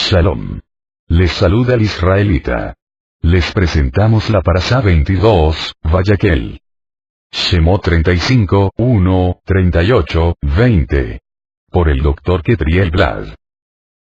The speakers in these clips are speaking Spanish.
Shalom. Les saluda el israelita. Les presentamos la parashá 22, Vayakhel. Shemot 35, 1, 38, 20. Por el Dr. Ketriel Blad.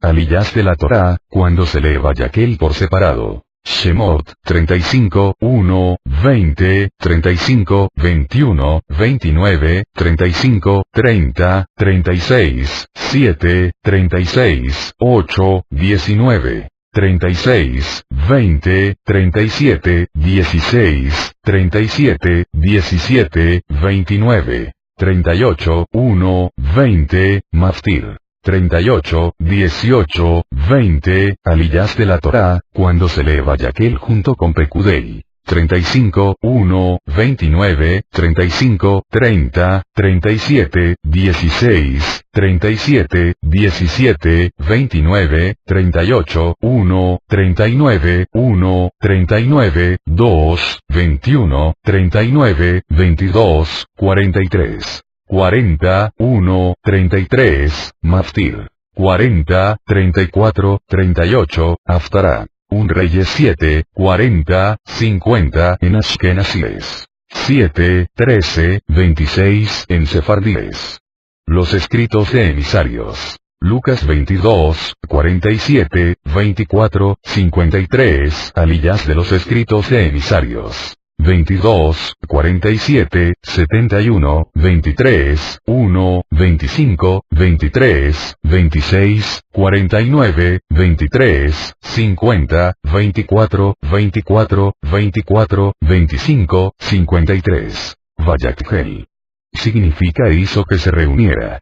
Aliyás de la Torá, cuando se lee Vayakhel por separado. Shemot 35, 1, 20, 35, 21, 29, 35, 30, 36, 7, 36, 8, 19, 36, 20, 37, 16, 37, 17, 29, 38, 1, 20, Maftir. 38, 18, 20, Aliyás de la Torá, cuando se lee Vayakhel junto con Pekudei. 35, 1, 29, 35, 30, 37, 16, 37, 17, 29, 38, 1, 39, 1, 39, 2, 21, 39, 22, 43. 40, 1, 33, Maftir. 40, 34, 38, Haftará. Un Reyes 7, 40, 50 en Ashkenazíes. 7, 13, 26 en Sefardíes. Los escritos de emisarios. Lucas 22, 47, 24, 53, Aliyás de los escritos de emisarios. 22, 47, 71, 23, 1, 25, 23, 26, 49, 23, 50, 24, 24, 24, 25, 53. Vayakhel. Significa hizo que se reuniera.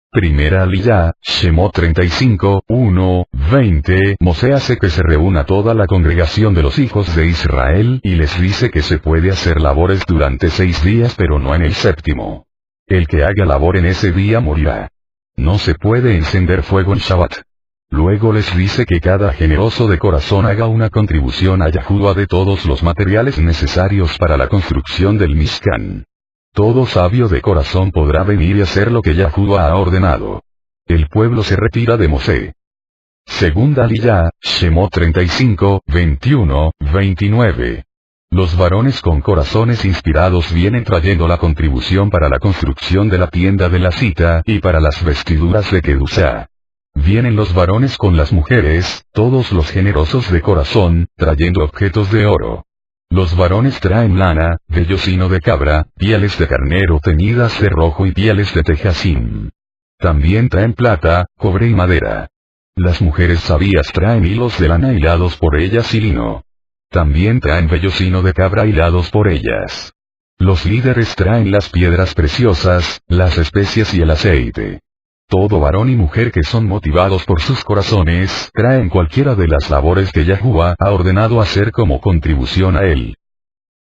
Primera Aliyá, Shemot 35, 1, 20. Mosé hace que se reúna toda la congregación de los hijos de Israel y les dice que se puede hacer labores durante 6 días pero no en el séptimo. El que haga labor en ese día morirá. No se puede encender fuego en Shabbat. Luego les dice que cada generoso de corazón haga una contribución a Yahuwah de todos los materiales necesarios para la construcción del Mishkan. Todo sabio de corazón podrá venir y hacer lo que Yahuwah ha ordenado. El pueblo se retira de Mosé. Segunda Aliyá, Shemot 35, 21, 29. Los varones con corazones inspirados vienen trayendo la contribución para la construcción de la tienda de la cita y para las vestiduras de Kedushá. Vienen los varones con las mujeres, todos los generosos de corazón, trayendo objetos de oro. Los varones traen lana, vellocino de cabra, pieles de carnero teñidas de rojo y pieles de tejacín. También traen plata, cobre y madera. Las mujeres sabias traen hilos de lana hilados por ellas y lino. También traen vellocino de cabra hilados por ellas. Los líderes traen las piedras preciosas, las especias y el aceite. Todo varón y mujer que son motivados por sus corazones, traen cualquiera de las labores que Yahuwah ha ordenado hacer como contribución a él.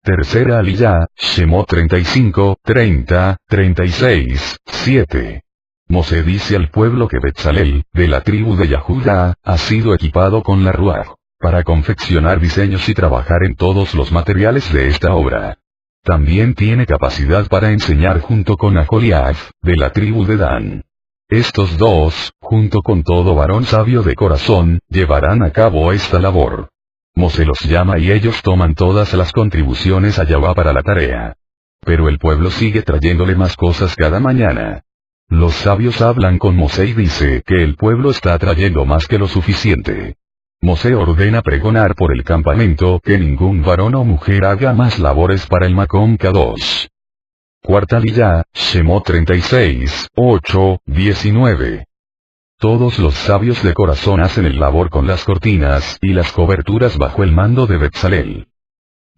Tercera Aliyá, Shemot 35, 30, 36, 7. Mosé dice al pueblo que Betzalel, de la tribu de Yahudah, ha sido equipado con la Ruach, para confeccionar diseños y trabajar en todos los materiales de esta obra. También tiene capacidad para enseñar junto con Aholiab, de la tribu de Dan. Estos dos, junto con todo varón sabio de corazón, llevarán a cabo esta labor. Mosé los llama y ellos toman todas las contribuciones a Yahuwah para la tarea. Pero el pueblo sigue trayéndole más cosas cada mañana. Los sabios hablan con Mosé y dice que el pueblo está trayendo más que lo suficiente. Mosé ordena pregonar por el campamento que ningún varón o mujer haga más labores para el Makom Kadosh. Cuarta Aliyá, Shemot 36, 8, 19. Todos los sabios de corazón hacen el labor con las cortinas y las coberturas bajo el mando de Betzalel.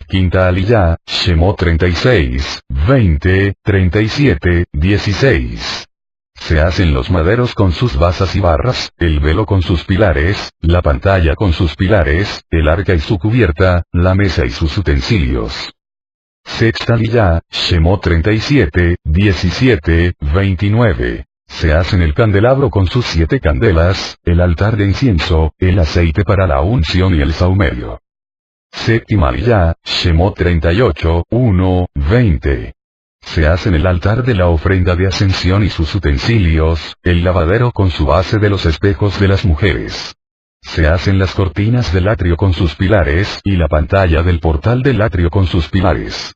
Quinta Aliyá, Shemot 36, 20, 37, 16. Se hacen los maderos con sus basas y barras, el velo con sus pilares, la pantalla con sus pilares, el arca y su cubierta, la mesa y sus utensilios. Sexta Aliyá, Shemot 37, 17, 29. Se hacen el candelabro con sus 7 candelas, el altar de incienso, el aceite para la unción y el saumerio. Séptima Aliyá, Shemot 38, 1, 20. Se hacen el altar de la ofrenda de ascensión y sus utensilios, el lavadero con su base de los espejos de las mujeres. Se hacen las cortinas del atrio con sus pilares y la pantalla del portal del atrio con sus pilares.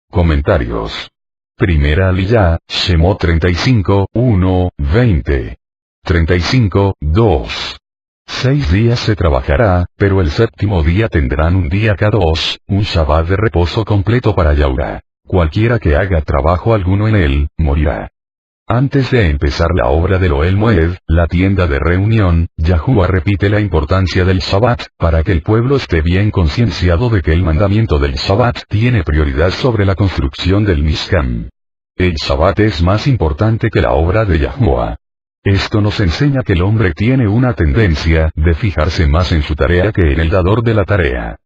Comentarios. Primera Aliyá, Shemot 35, 1, 20. 35, 2. 6 días se trabajará, pero el séptimo día tendrán un día Kadosh, un Shabbat de reposo completo para Yahuwah. Cualquiera que haga trabajo alguno en él, morirá. Antes de empezar la obra del Ohel Moed, la tienda de reunión, Yahuwah repite la importancia del Shabbat, para que el pueblo esté bien concienciado de que el mandamiento del Shabbat tiene prioridad sobre la construcción del Mishkan. El Shabbat es más importante que la obra de Yahuwah. Esto nos enseña que el hombre tiene una tendencia de fijarse más en su tarea que en el dador de la tarea.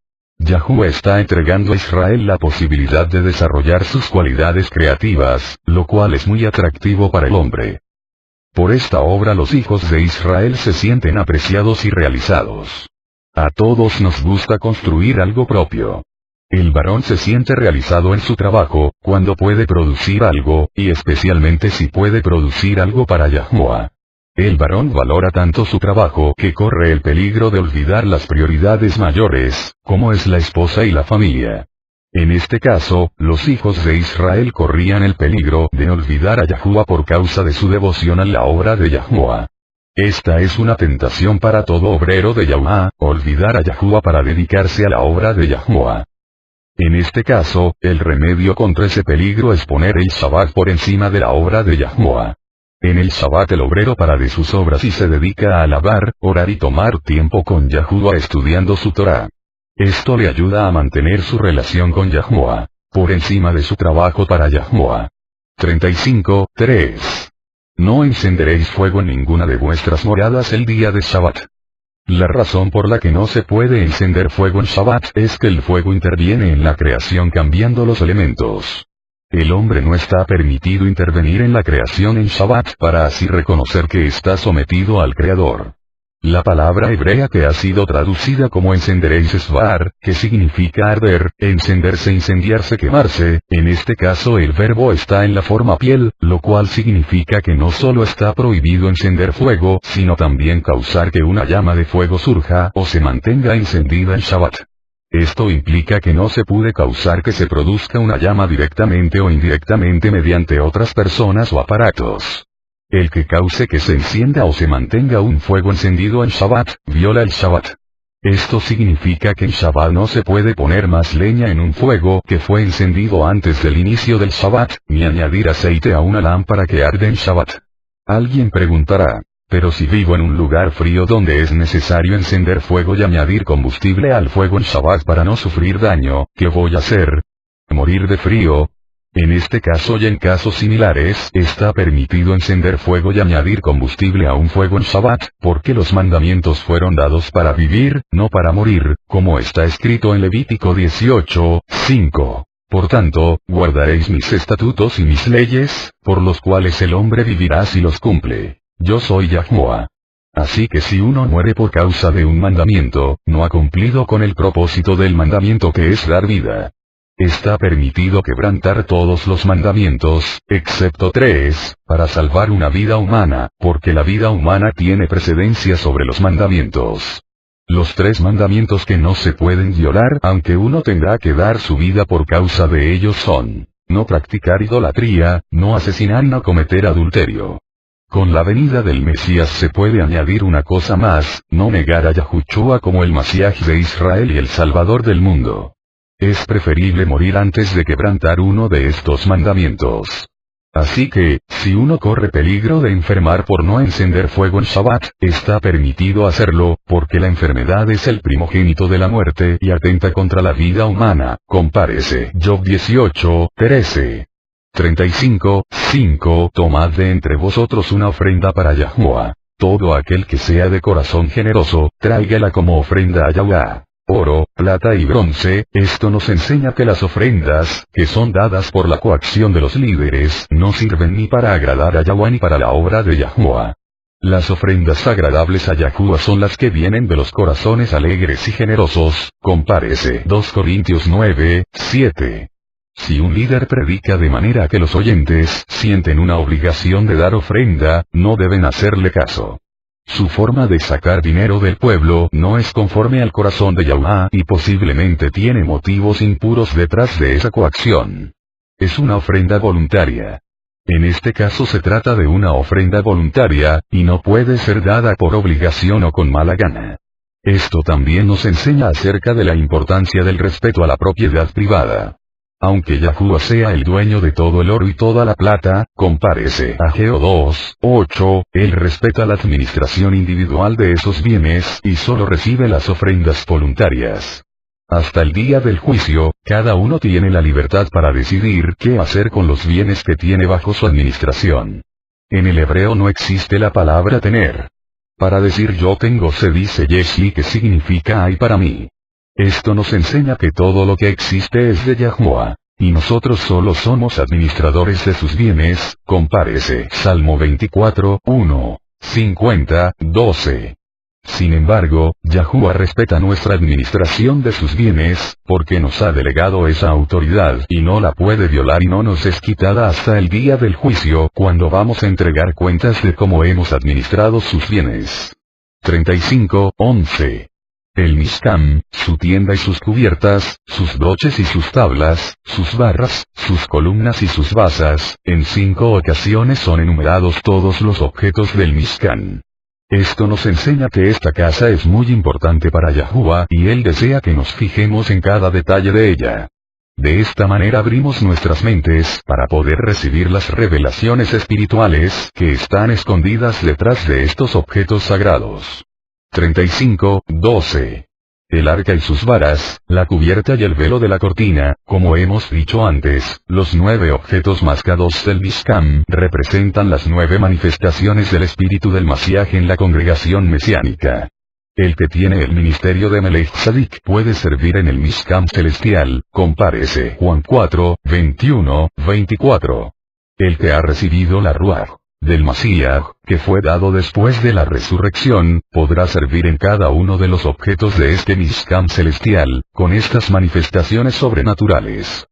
Yahuwah está entregando a Israel la posibilidad de desarrollar sus cualidades creativas, lo cual es muy atractivo para el hombre. Por esta obra los hijos de Israel se sienten apreciados y realizados. A todos nos gusta construir algo propio. El varón se siente realizado en su trabajo, cuando puede producir algo, y especialmente si puede producir algo para Yahuwah. El varón valora tanto su trabajo que corre el peligro de olvidar las prioridades mayores, como es la esposa y la familia. En este caso, los hijos de Israel corrían el peligro de olvidar a Yahuwah por causa de su devoción a la obra de Yahuwah. Esta es una tentación para todo obrero de Yahuwah, olvidar a Yahuwah para dedicarse a la obra de Yahuwah. En este caso, el remedio contra ese peligro es poner el Shabbat por encima de la obra de Yahuwah. En el Shabbat el obrero para de sus obras y se dedica a alabar, orar y tomar tiempo con Yahuwah estudiando su Torah. Esto le ayuda a mantener su relación con Yahuwah, por encima de su trabajo para Yahuwah. 35, 3. No encenderéis fuego en ninguna de vuestras moradas el día de Shabbat. La razón por la que no se puede encender fuego en Shabbat es que el fuego interviene en la creación cambiando los elementos. El hombre no está permitido intervenir en la creación en Shabbat para así reconocer que está sometido al Creador. La palabra hebrea que ha sido traducida como encenderéis es var, que significa arder, encenderse, incendiarse, quemarse. En este caso el verbo está en la forma piel, lo cual significa que no solo está prohibido encender fuego, sino también causar que una llama de fuego surja o se mantenga encendida en Shabbat. Esto implica que no se puede causar que se produzca una llama directamente o indirectamente mediante otras personas o aparatos. El que cause que se encienda o se mantenga un fuego encendido en Shabbat, viola el Shabbat. Esto significa que en Shabbat no se puede poner más leña en un fuego que fue encendido antes del inicio del Shabbat, ni añadir aceite a una lámpara que arde en Shabbat. Alguien preguntará, pero si vivo en un lugar frío donde es necesario encender fuego y añadir combustible al fuego en Shabbat para no sufrir daño, ¿qué voy a hacer? ¿Morir de frío? En este caso y en casos similares, está permitido encender fuego y añadir combustible a un fuego en Shabbat, porque los mandamientos fueron dados para vivir, no para morir, como está escrito en Levítico 18, 5. Por tanto, guardaréis mis estatutos y mis leyes, por los cuales el hombre vivirá si los cumple. Yo soy Yahuwah. Así que si uno muere por causa de un mandamiento, no ha cumplido con el propósito del mandamiento que es dar vida. Está permitido quebrantar todos los mandamientos, excepto 3, para salvar una vida humana, porque la vida humana tiene precedencia sobre los mandamientos. Los 3 mandamientos que no se pueden violar aunque uno tenga que dar su vida por causa de ellos son: no practicar idolatría, no asesinar y no cometer adulterio. Con la venida del Mesías se puede añadir una cosa más: no negar a Yahushua como el Mashiach de Israel y el Salvador del mundo. Es preferible morir antes de quebrantar uno de estos mandamientos. Así que, si uno corre peligro de enfermar por no encender fuego en Shabbat, está permitido hacerlo, porque la enfermedad es el primogénito de la muerte y atenta contra la vida humana. Compárese Job 18, 13. 35, 5. Tomad de entre vosotros una ofrenda para Yahuwah. Todo aquel que sea de corazón generoso, tráigala como ofrenda a Yahuwah. Oro, plata y bronce. Esto nos enseña que las ofrendas, que son dadas por la coacción de los líderes, no sirven ni para agradar a Yahuwah ni para la obra de Yahuwah. Las ofrendas agradables a Yahuwah son las que vienen de los corazones alegres y generosos. Compárese 2 Corintios 9, 7. Si un líder predica de manera que los oyentes sienten una obligación de dar ofrenda, no deben hacerle caso. Su forma de sacar dinero del pueblo no es conforme al corazón de Yahuwah y posiblemente tiene motivos impuros detrás de esa coacción. Es una ofrenda voluntaria. En este caso se trata de una ofrenda voluntaria, y no puede ser dada por obligación o con mala gana. Esto también nos enseña acerca de la importancia del respeto a la propiedad privada. Aunque Yahuwah sea el dueño de todo el oro y toda la plata, compárese a Ageo 2:8, él respeta la administración individual de esos bienes y solo recibe las ofrendas voluntarias. Hasta el día del juicio, cada uno tiene la libertad para decidir qué hacer con los bienes que tiene bajo su administración. En el hebreo no existe la palabra tener. Para decir yo tengo se dice yeshli, que significa hay para mí. Esto nos enseña que todo lo que existe es de Yahuwah, y nosotros solo somos administradores de sus bienes, compárese Salmo 24:1, 50:12. Sin embargo, Yahuwah respeta nuestra administración de sus bienes, porque nos ha delegado esa autoridad y no la puede violar y no nos es quitada hasta el día del juicio, cuando vamos a entregar cuentas de cómo hemos administrado sus bienes. 35:11. El Mishkan, su tienda y sus cubiertas, sus broches y sus tablas, sus barras, sus columnas y sus basas, en 5 ocasiones son enumerados todos los objetos del Mishkan. Esto nos enseña que esta casa es muy importante para Yahuwah y él desea que nos fijemos en cada detalle de ella. De esta manera abrimos nuestras mentes para poder recibir las revelaciones espirituales que están escondidas detrás de estos objetos sagrados. 35:12. El arca y sus varas, la cubierta y el velo de la cortina, como hemos dicho antes, los 9 objetos mascados del Mishkan representan las 9 manifestaciones del espíritu del Mashiach en la congregación mesiánica. El que tiene el ministerio de Melech Tzadik puede servir en el Mishkan celestial, compárese Juan 4:21-24. El que ha recibido la Ruach del Mashiach, que fue dado después de la resurrección, podrá servir en cada uno de los objetos de este Mishkan celestial, con estas manifestaciones sobrenaturales.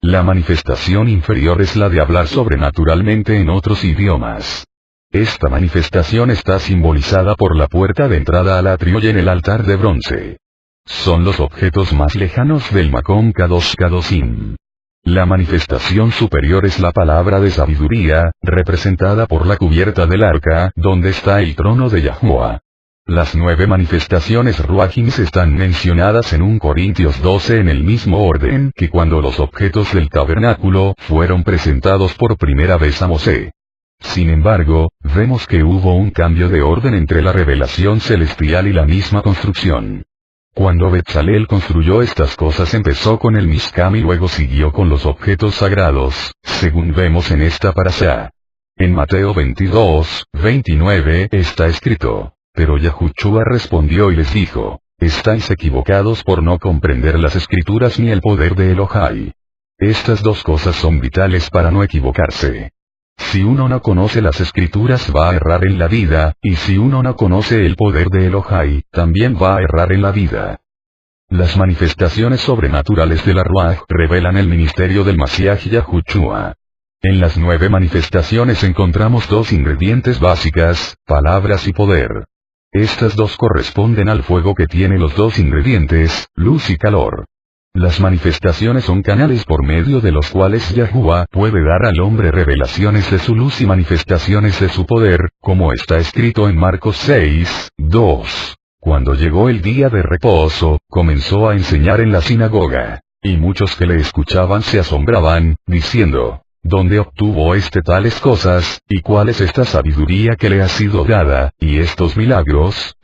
La manifestación inferior es la de hablar sobrenaturalmente en otros idiomas. Esta manifestación está simbolizada por la puerta de entrada al atrio y en el altar de bronce. Son los objetos más lejanos del Makom Kadosh Kadoshim. La manifestación superior es la palabra de sabiduría, representada por la cubierta del arca, donde está el trono de Yahuwah. Las 9 manifestaciones Ruajims están mencionadas en 1 Corintios 12 en el mismo orden que cuando los objetos del tabernáculo fueron presentados por primera vez a Mosé. Sin embargo, vemos que hubo un cambio de orden entre la revelación celestial y la misma construcción. Cuando Betzalel construyó estas cosas empezó con el Mishkan y luego siguió con los objetos sagrados, según vemos en esta parashá. En Mateo 22:29 está escrito: pero Yahushua respondió y les dijo: estáis equivocados por no comprender las escrituras ni el poder de Elohai. Estas dos cosas son vitales para no equivocarse. Si uno no conoce las escrituras va a errar en la vida, y si uno no conoce el poder de Elohai, también va a errar en la vida. Las manifestaciones sobrenaturales de la Ruach revelan el ministerio del Mashiach Yahushua. En las 9 manifestaciones encontramos 2 ingredientes básicas, palabras y poder. Estas dos corresponden al fuego que tiene los 2 ingredientes, luz y calor. Las manifestaciones son canales por medio de los cuales Yahuwah puede dar al hombre revelaciones de su luz y manifestaciones de su poder, como está escrito en Marcos 6:2. Cuando llegó el día de reposo, comenzó a enseñar en la sinagoga, y muchos que le escuchaban se asombraban, diciendo: ¿dónde obtuvo tales cosas, y cuál es esta sabiduría que le ha sido dada, y estos milagros,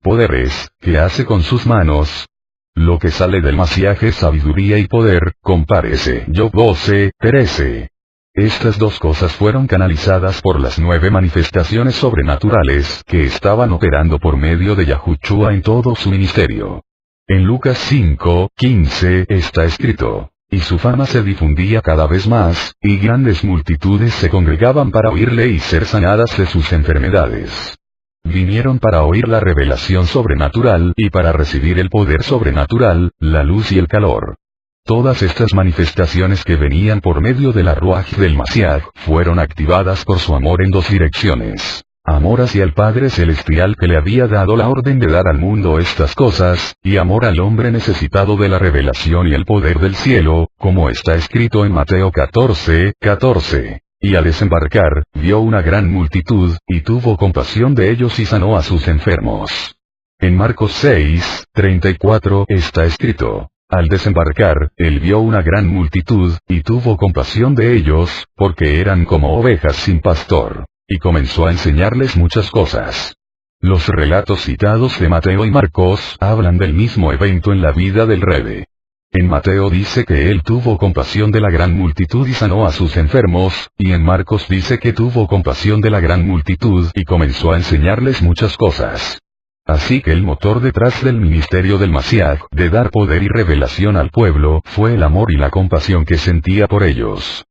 poderes, que hace con sus manos? Lo que sale del Mashiach es sabiduría y poder, compárese Job 12:13. Estas dos cosas fueron canalizadas por las 9 manifestaciones sobrenaturales que estaban operando por medio de Yahushua en todo su ministerio. En Lucas 5:15 está escrito: y su fama se difundía cada vez más, y grandes multitudes se congregaban para oírle y ser sanadas de sus enfermedades. Vinieron para oír la revelación sobrenatural y para recibir el poder sobrenatural, la luz y el calor. Todas estas manifestaciones que venían por medio de la Ruach del Mashiach fueron activadas por su amor en 2 direcciones. Amor hacia el Padre Celestial que le había dado la orden de dar al mundo estas cosas, y amor al hombre necesitado de la revelación y el poder del cielo, como está escrito en Mateo 14:14. Y al desembarcar, vio una gran multitud, y tuvo compasión de ellos y sanó a sus enfermos. En Marcos 6:34 está escrito: al desembarcar, él vio una gran multitud, y tuvo compasión de ellos, porque eran como ovejas sin pastor. Y comenzó a enseñarles muchas cosas. Los relatos citados de Mateo y Marcos hablan del mismo evento en la vida del Rebbe. En Mateo dice que él tuvo compasión de la gran multitud y sanó a sus enfermos, y en Marcos dice que tuvo compasión de la gran multitud y comenzó a enseñarles muchas cosas. Así que el motor detrás del ministerio del Mashiach, de dar poder y revelación al pueblo, fue el amor y la compasión que sentía por ellos.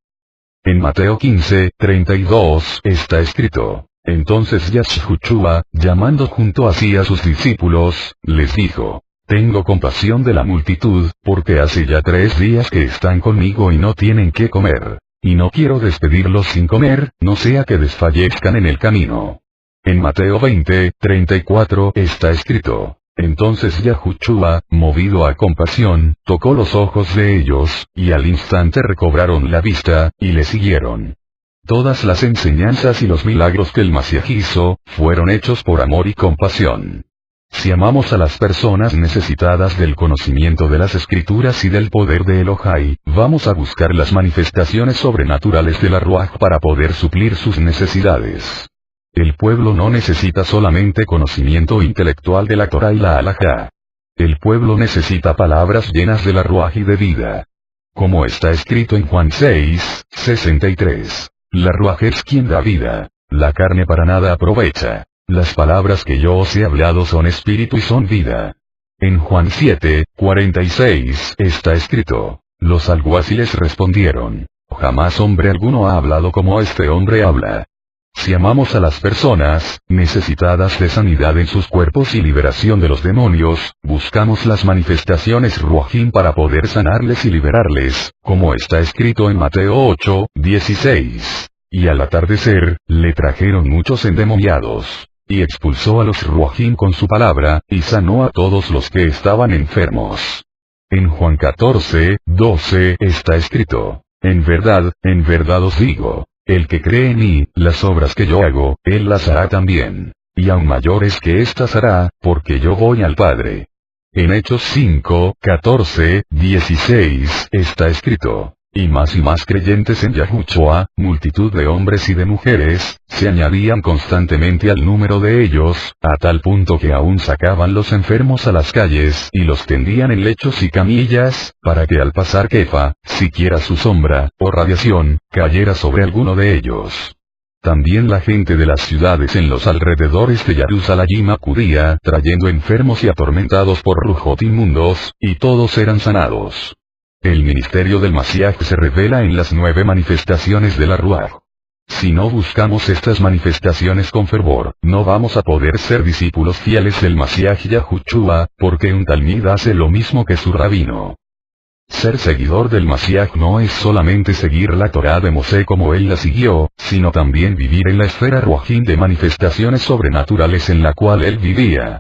En Mateo 15:32 está escrito: entonces Yahshua, llamando junto a sí a sus discípulos, les dijo: tengo compasión de la multitud, porque hace ya 3 días que están conmigo y no tienen qué comer. Y no quiero despedirlos sin comer, no sea que desfallezcan en el camino. En Mateo 20:34 está escrito: entonces Yahshua, movido a compasión, tocó los ojos de ellos, y al instante recobraron la vista, y le siguieron. Todas las enseñanzas y los milagros que el Mashiach hizo, fueron hechos por amor y compasión. Si amamos a las personas necesitadas del conocimiento de las Escrituras y del poder de Elohai, vamos a buscar las manifestaciones sobrenaturales de la Ruach para poder suplir sus necesidades. El pueblo no necesita solamente conocimiento intelectual de la Torah y la Halajá. El pueblo necesita palabras llenas de la Ruach y de vida. Como está escrito en Juan 6:63. La Ruach es quien da vida. La carne para nada aprovecha. Las palabras que yo os he hablado son espíritu y son vida. En Juan 7:46 está escrito: los alguaciles respondieron: jamás hombre alguno ha hablado como este hombre habla. Si amamos a las personas, necesitadas de sanidad en sus cuerpos y liberación de los demonios, buscamos las manifestaciones Ruachim para poder sanarles y liberarles, como está escrito en Mateo 8:16. Y al atardecer, le trajeron muchos endemoniados. Y expulsó a los Ruachim con su palabra, y sanó a todos los que estaban enfermos. En Juan 14:12 está escrito: en verdad os digo, el que cree en mí, las obras que yo hago, él las hará también. Y aún mayores que éstas hará, porque yo voy al Padre. En Hechos 5:14-16 está escrito: y más creyentes en Yahushua, multitud de hombres y de mujeres, se añadían constantemente al número de ellos, a tal punto que aún sacaban los enfermos a las calles y los tendían en lechos y camillas, para que al pasar Kefa, siquiera su sombra, o radiación, cayera sobre alguno de ellos. También la gente de las ciudades en los alrededores de Jerusalén acudía, trayendo enfermos y atormentados por rujot inmundos, y todos eran sanados. El ministerio del Mashiach se revela en las 9 manifestaciones de la Ruach. Si no buscamos estas manifestaciones con fervor, no vamos a poder ser discípulos fieles del Mashiach Yahushua, porque un talmid hace lo mismo que su rabino. Ser seguidor del Mashiach no es solamente seguir la Torá de Mosé como él la siguió, sino también vivir en la esfera Ruachim de manifestaciones sobrenaturales en la cual él vivía.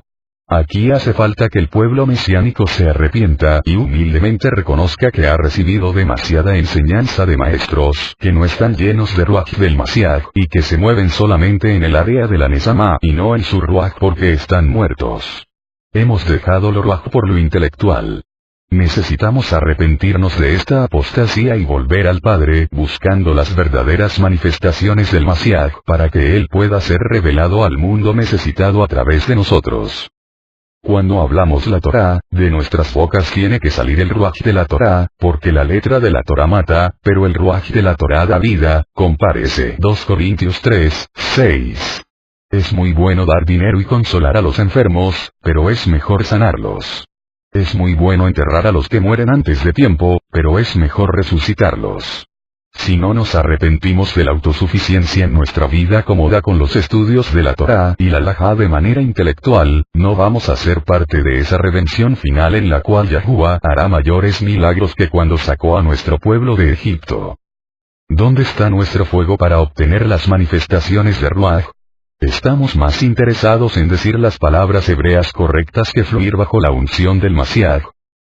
Aquí hace falta que el pueblo mesiánico se arrepienta y humildemente reconozca que ha recibido demasiada enseñanza de maestros que no están llenos de Ruach del Mashiach y que se mueven solamente en el área de la Nesama y no en su Ruach porque están muertos. Hemos dejado lo Ruach por lo intelectual. Necesitamos arrepentirnos de esta apostasía y volver al Padre buscando las verdaderas manifestaciones del Mashiach para que Él pueda ser revelado al mundo necesitado a través de nosotros. Cuando hablamos la Torá, de nuestras bocas tiene que salir el Ruach de la Torá, porque la letra de la Torá mata, pero el Ruach de la Torá da vida, compárese 2 Corintios 3:6. Es muy bueno dar dinero y consolar a los enfermos, pero es mejor sanarlos. Es muy bueno enterrar a los que mueren antes de tiempo, pero es mejor resucitarlos. Si no nos arrepentimos de la autosuficiencia en nuestra vida cómoda con los estudios de la Torá y la Halajá de manera intelectual, no vamos a ser parte de esa redención final en la cual Yahuwah hará mayores milagros que cuando sacó a nuestro pueblo de Egipto. ¿Dónde está nuestro fuego para obtener las manifestaciones de Ruach? Estamos más interesados en decir las palabras hebreas correctas que fluir bajo la unción del Mashiach.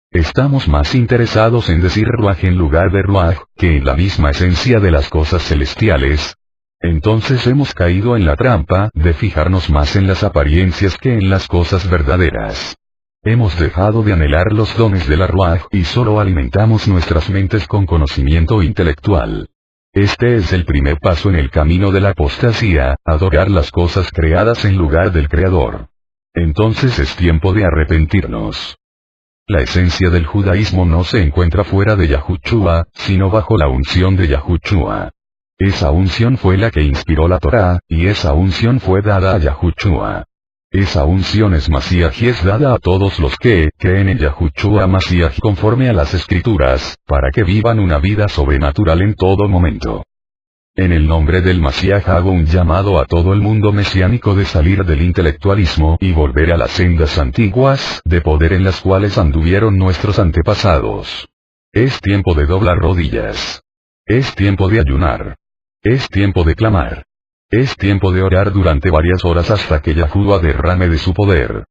Estamos más interesados en decir Ruaj en lugar de Ruaj, que en la misma esencia de las cosas celestiales. Entonces hemos caído en la trampa de fijarnos más en las apariencias que en las cosas verdaderas. Hemos dejado de anhelar los dones de la Ruaj y solo alimentamos nuestras mentes con conocimiento intelectual. Este es el primer paso en el camino de la apostasía, adorar las cosas creadas en lugar del Creador. Entonces es tiempo de arrepentirnos. La esencia del judaísmo no se encuentra fuera de Yahushua, sino bajo la unción de Yahushua. Esa unción fue la que inspiró la Torá, y esa unción fue dada a Yahushua. Esa unción es Mashiach y es dada a todos los que creen en Yahushua Mashiach conforme a las Escrituras, para que vivan una vida sobrenatural en todo momento. En el nombre del Mashiach hago un llamado a todo el mundo mesiánico de salir del intelectualismo y volver a las sendas antiguas de poder en las cuales anduvieron nuestros antepasados. Es tiempo de doblar rodillas. Es tiempo de ayunar. Es tiempo de clamar. Es tiempo de orar durante varias horas hasta que Yahuwah derrame de su poder.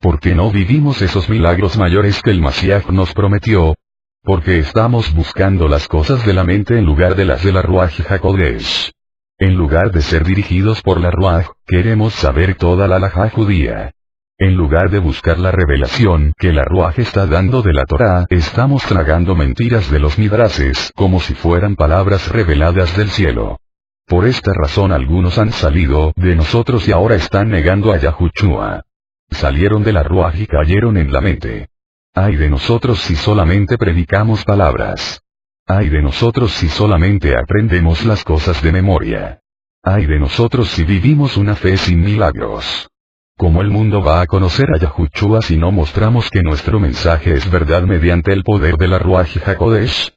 ¿Por qué no vivimos esos milagros mayores que el Mashiach nos prometió? Porque estamos buscando las cosas de la mente en lugar de las de la Ruaj HaKodesh. En lugar de ser dirigidos por la Ruaj, queremos saber toda la halajá judía. En lugar de buscar la revelación que la Ruaj está dando de la Torá, estamos tragando mentiras de los midrases como si fueran palabras reveladas del cielo. Por esta razón algunos han salido de nosotros y ahora están negando a Yahushua. Salieron de la Ruaj y cayeron en la mente. Ay de nosotros si solamente predicamos palabras. Ay de nosotros si solamente aprendemos las cosas de memoria. Ay de nosotros si vivimos una fe sin milagros. ¿Cómo el mundo va a conocer a Yahushua si no mostramos que nuestro mensaje es verdad mediante el poder de la Ruaj HaKodesh?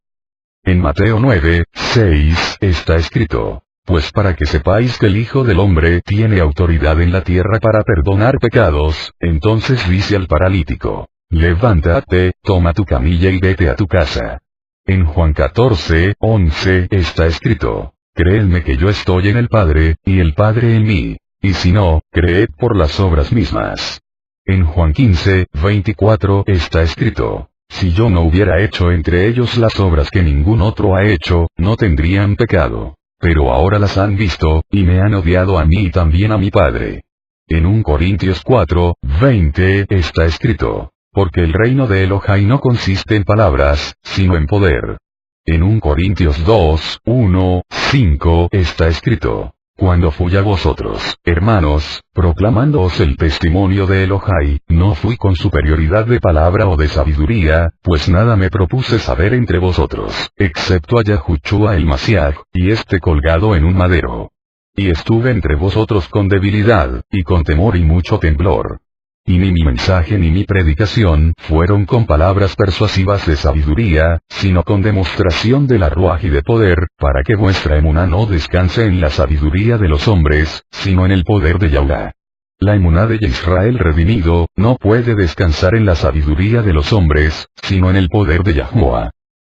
En Mateo 9:6 está escrito: pues para que sepáis que el Hijo del Hombre tiene autoridad en la tierra para perdonar pecados, entonces dice al paralítico: levántate, toma tu camilla y vete a tu casa. En Juan 14:11 está escrito: creedme que yo estoy en el Padre, y el Padre en mí. Y si no, creed por las obras mismas. En Juan 15:24 está escrito: si yo no hubiera hecho entre ellos las obras que ningún otro ha hecho, no tendrían pecado. Pero ahora las han visto, y me han odiado a mí y también a mi Padre. En 1 Corintios 4:20 está escrito: porque el reino de Elohai no consiste en palabras, sino en poder. En 1 Corintios 2:1-5 está escrito: cuando fui a vosotros, hermanos, proclamándoos el testimonio de Elohai, no fui con superioridad de palabra o de sabiduría, pues nada me propuse saber entre vosotros, excepto a Yahushua el Mashiach, y este colgado en un madero. Y estuve entre vosotros con debilidad, y con temor y mucho temblor. Y ni mi mensaje ni mi predicación fueron con palabras persuasivas de sabiduría, sino con demostración de la Ruaj y de poder, para que vuestra emuná no descanse en la sabiduría de los hombres, sino en el poder de Yahuwah. La emuná de Israel redimido, no puede descansar en la sabiduría de los hombres, sino en el poder de Yahuwah.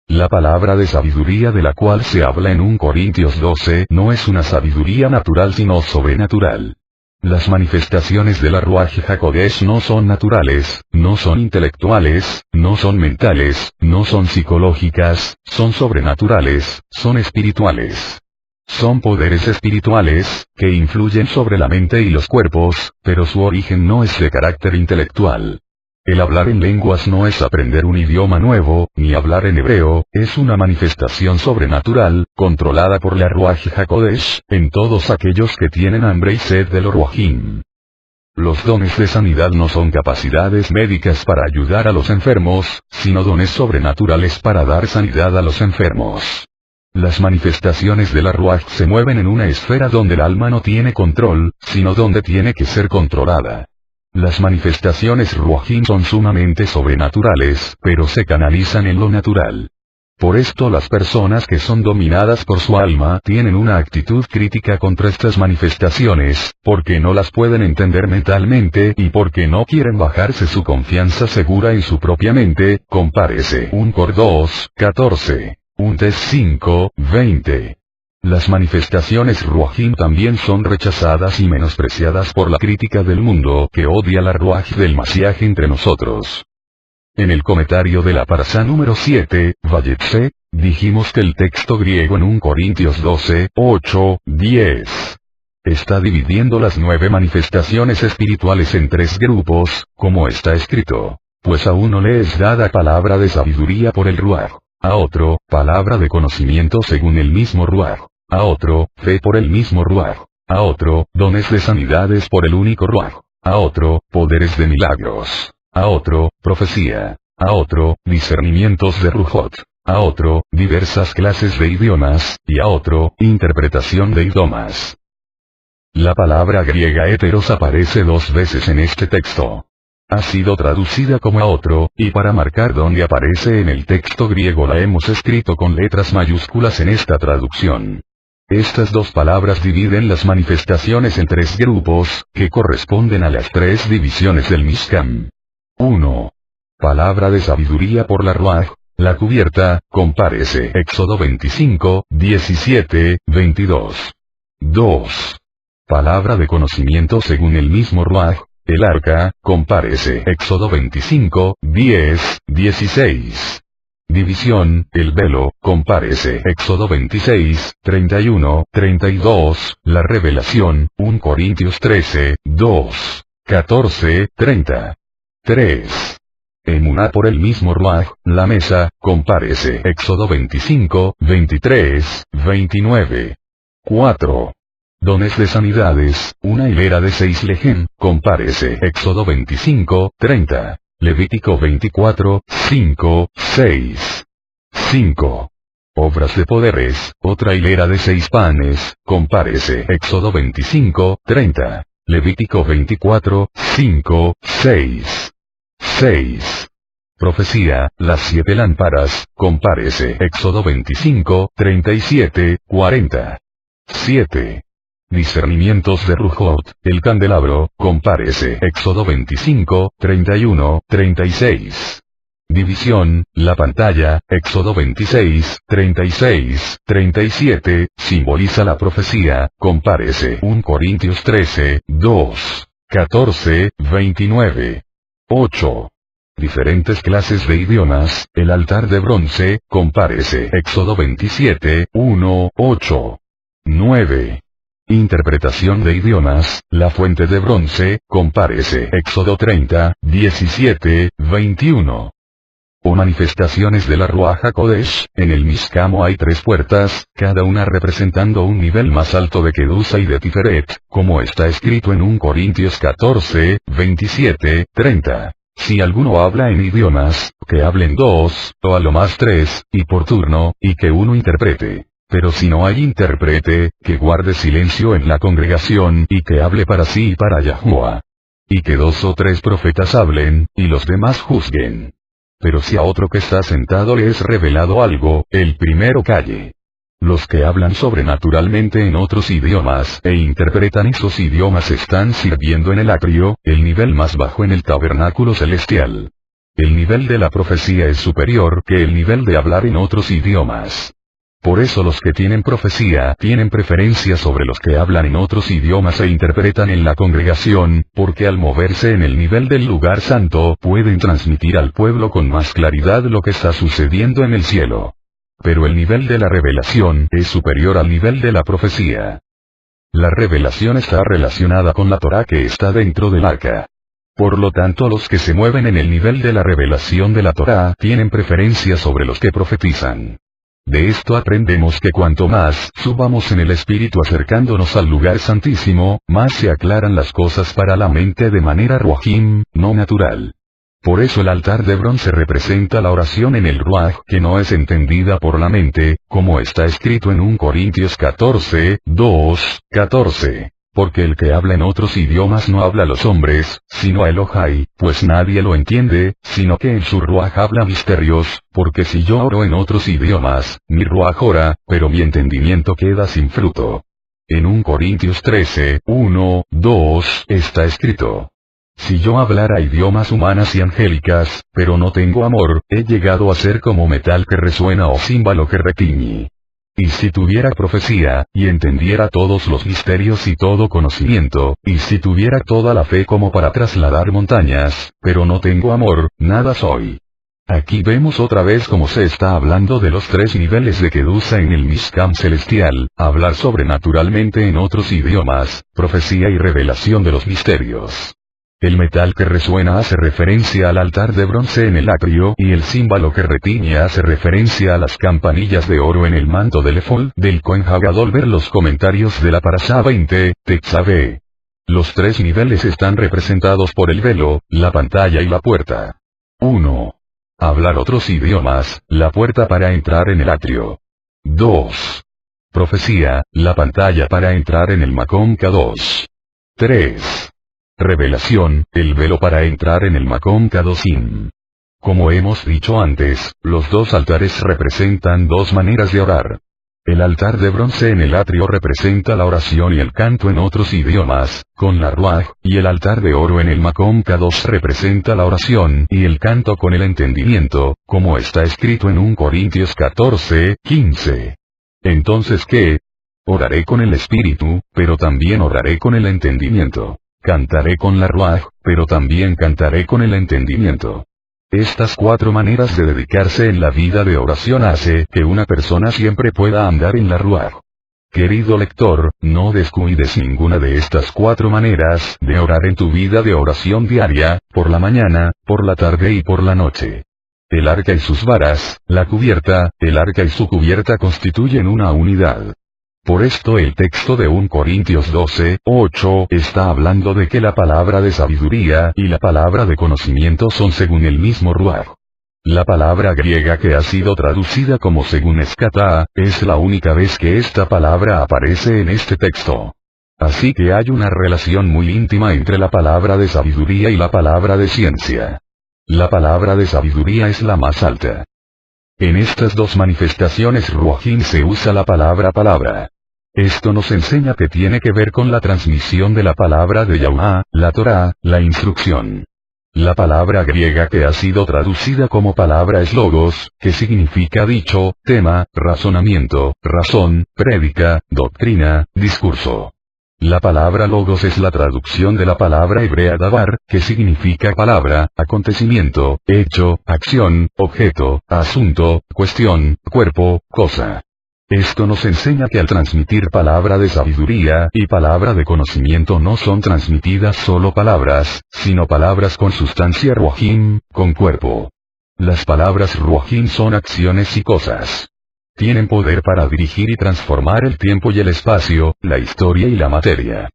La palabra de sabiduría de la cual se habla en 1 Corintios 12 no es una sabiduría natural sino sobrenatural. Las manifestaciones de la Ruaj HaKodesh no son naturales, no son intelectuales, no son mentales, no son psicológicas, son sobrenaturales, son espirituales. Son poderes espirituales, que influyen sobre la mente y los cuerpos, pero su origen no es de carácter intelectual. El hablar en lenguas no es aprender un idioma nuevo, ni hablar en hebreo, es una manifestación sobrenatural, controlada por la Ruaj HaKodesh, en todos aquellos que tienen hambre y sed del Ruajim. Los dones de sanidad no son capacidades médicas para ayudar a los enfermos, sino dones sobrenaturales para dar sanidad a los enfermos. Las manifestaciones de la Ruaj se mueven en una esfera donde el alma no tiene control, sino donde tiene que ser controlada. Las manifestaciones Ruajim son sumamente sobrenaturales, pero se canalizan en lo natural. Por esto las personas que son dominadas por su alma tienen una actitud crítica contra estas manifestaciones, porque no las pueden entender mentalmente y porque no quieren bajarse su confianza segura en su propia mente, compárese 1 Cor 2:14, 1 Tes 5:20. Las manifestaciones Ruajim también son rechazadas y menospreciadas por la crítica del mundo que odia la Ruaj del Masiaj entre nosotros. En el comentario de la parasá número 7, Vayetse, dijimos que el texto griego en 1 Corintios 12, 8, 10 está dividiendo las 9 manifestaciones espirituales en 3 grupos, como está escrito. Pues a uno le es dada palabra de sabiduría por el Ruaj, a otro, palabra de conocimiento según el mismo Ruaj, a otro, fe por el mismo Ruaj, a otro, dones de sanidades por el único Ruaj, a otro, poderes de milagros, a otro, profecía, a otro, discernimientos de Rujot, a otro, diversas clases de idiomas, y a otro, interpretación de idiomas. La palabra griega heteros aparece 2 veces en este texto. Ha sido traducida como a otro, y para marcar dónde aparece en el texto griego la hemos escrito con letras mayúsculas en esta traducción. Estas 2 palabras dividen las manifestaciones en 3 grupos, que corresponden a las 3 divisiones del Mishkan. 1. Palabra de sabiduría por la Ruaj, la cubierta, compárese Éxodo 25, 17, 22. 2. Palabra de conocimiento según el mismo Ruaj, el arca, compárese Éxodo 25, 10, 16. División, el velo, compárese Éxodo 26, 31, 32, la revelación, 1 Corintios 13, 2, 14, 30. 3. Emuná por el mismo Ruaj, la mesa, compárese Éxodo 25, 23, 29. 4. Dones de sanidades, una hilera de 6 lejem, compárese Éxodo 25, 30, Levítico 24, 5, 6. 5. Obras de poderes, otra hilera de 6 panes, compárese Éxodo 25, 30, Levítico 24, 5, 6. 6. Profecía, las 7 lámparas, compárese Éxodo 25, 37, 40. 7. Discernimientos de Rujot, el candelabro, compárese Éxodo 25, 31, 36. División, la pantalla, Éxodo 26, 36, 37, simboliza la profecía, compárese 1 Corintios 13, 2, 14, 29. 8. Diferentes clases de idiomas, el altar de bronce, compárese Éxodo 27, 1, 8. 9. Interpretación de idiomas, la fuente de bronce, compárese Éxodo 30, 17, 21. O manifestaciones de la Ruaj HaKodesh, en el Mishkamo hay 3 puertas, cada una representando un nivel más alto de Kedusa y de Tiferet, como está escrito en 1 Corintios 14, 27, 30. Si alguno habla en idiomas, que hablen 2, o a lo más 3, y por turno, y que uno interprete. Pero si no hay intérprete, que guarde silencio en la congregación y que hable para sí y para Yahuwah. Y que 2 o 3 profetas hablen, y los demás juzguen. Pero si a otro que está sentado le es revelado algo, el primero calle. Los que hablan sobrenaturalmente en otros idiomas e interpretan esos idiomas están sirviendo en el atrio, el nivel más bajo en el tabernáculo celestial. El nivel de la profecía es superior que el nivel de hablar en otros idiomas. Por eso los que tienen profecía tienen preferencia sobre los que hablan en otros idiomas e interpretan en la congregación, porque al moverse en el nivel del lugar santo pueden transmitir al pueblo con más claridad lo que está sucediendo en el cielo. Pero el nivel de la revelación es superior al nivel de la profecía. La revelación está relacionada con la Torá que está dentro del arca. Por lo tanto los que se mueven en el nivel de la revelación de la Torá tienen preferencia sobre los que profetizan. De esto aprendemos que cuanto más subamos en el espíritu acercándonos al lugar santísimo, más se aclaran las cosas para la mente de manera ruajim, no natural. Por eso el altar de bronce representa la oración en el ruaj que no es entendida por la mente, como está escrito en 1 Corintios 14, 2, 14. Porque el que habla en otros idiomas no habla a los hombres, sino a Elohai, pues nadie lo entiende, sino que en su ruaj habla misterios, porque si yo oro en otros idiomas, mi ruaj ora, pero mi entendimiento queda sin fruto. En 1 Corintios 13, 1, 2, está escrito. Si yo hablara idiomas humanas y angélicas, pero no tengo amor, he llegado a ser como metal que resuena o címbalo que retiñe. y si tuviera profecía, y entendiera todos los misterios y todo conocimiento, y si tuviera toda la fe como para trasladar montañas, pero no tengo amor, nada soy. Aquí vemos otra vez cómo se está hablando de los tres niveles de Kedusa en el Mishkan celestial, hablar sobrenaturalmente en otros idiomas, profecía y revelación de los misterios. El metal que resuena hace referencia al altar de bronce en el atrio y el címbalo que retiñe hace referencia a las campanillas de oro en el manto del efod del Kohen Hagadol. Ver los comentarios de la Parashá 20, Texabe. Los tres niveles están representados por el velo, la pantalla y la puerta. 1. Hablar otros idiomas, la puerta para entrar en el atrio. 2. Profecía, la pantalla para entrar en el Makom Kadosh. 3. Revelación, el velo para entrar en el Makom Kadoshim. Como hemos dicho antes, los dos altares representan dos maneras de orar. El altar de bronce en el atrio representa la oración y el canto en otros idiomas, con la Ruach, y el altar de oro en el Makom Kadosh representa la oración y el canto con el entendimiento, como está escrito en 1 Corintios 14:15. Entonces, ¿qué? Oraré con el espíritu, pero también oraré con el entendimiento. Cantaré con la Ruach, pero también cantaré con el entendimiento. Estas cuatro maneras de dedicarse en la vida de oración hace que una persona siempre pueda andar en la Ruach. Querido lector, no descuides ninguna de estas cuatro maneras de orar en tu vida de oración diaria, por la mañana, por la tarde y por la noche. El arca y sus varas, la cubierta, el arca y su cubierta constituyen una unidad. Por esto el texto de 1 Corintios 12:8 está hablando de que la palabra de sabiduría y la palabra de conocimiento son según el mismo Ruach. La palabra griega que ha sido traducida como según Eskatá, es la única vez que esta palabra aparece en este texto. Así que hay una relación muy íntima entre la palabra de sabiduría y la palabra de ciencia. La palabra de sabiduría es la más alta. En estas dos manifestaciones Ruachim se usa la palabra. Esto nos enseña que tiene que ver con la transmisión de la palabra de Yahuwah, la Torá, la instrucción. La palabra griega que ha sido traducida como palabra es logos, que significa dicho, tema, razonamiento, razón, prédica, doctrina, discurso. La palabra logos es la traducción de la palabra hebrea davar, que significa palabra, acontecimiento, hecho, acción, objeto, asunto, cuestión, cuerpo, cosa. Esto nos enseña que al transmitir palabra de sabiduría y palabra de conocimiento no son transmitidas solo palabras, sino palabras con sustancia ruachim, con cuerpo. Las palabras ruachim son acciones y cosas. Tienen poder para dirigir y transformar el tiempo y el espacio, la historia y la materia.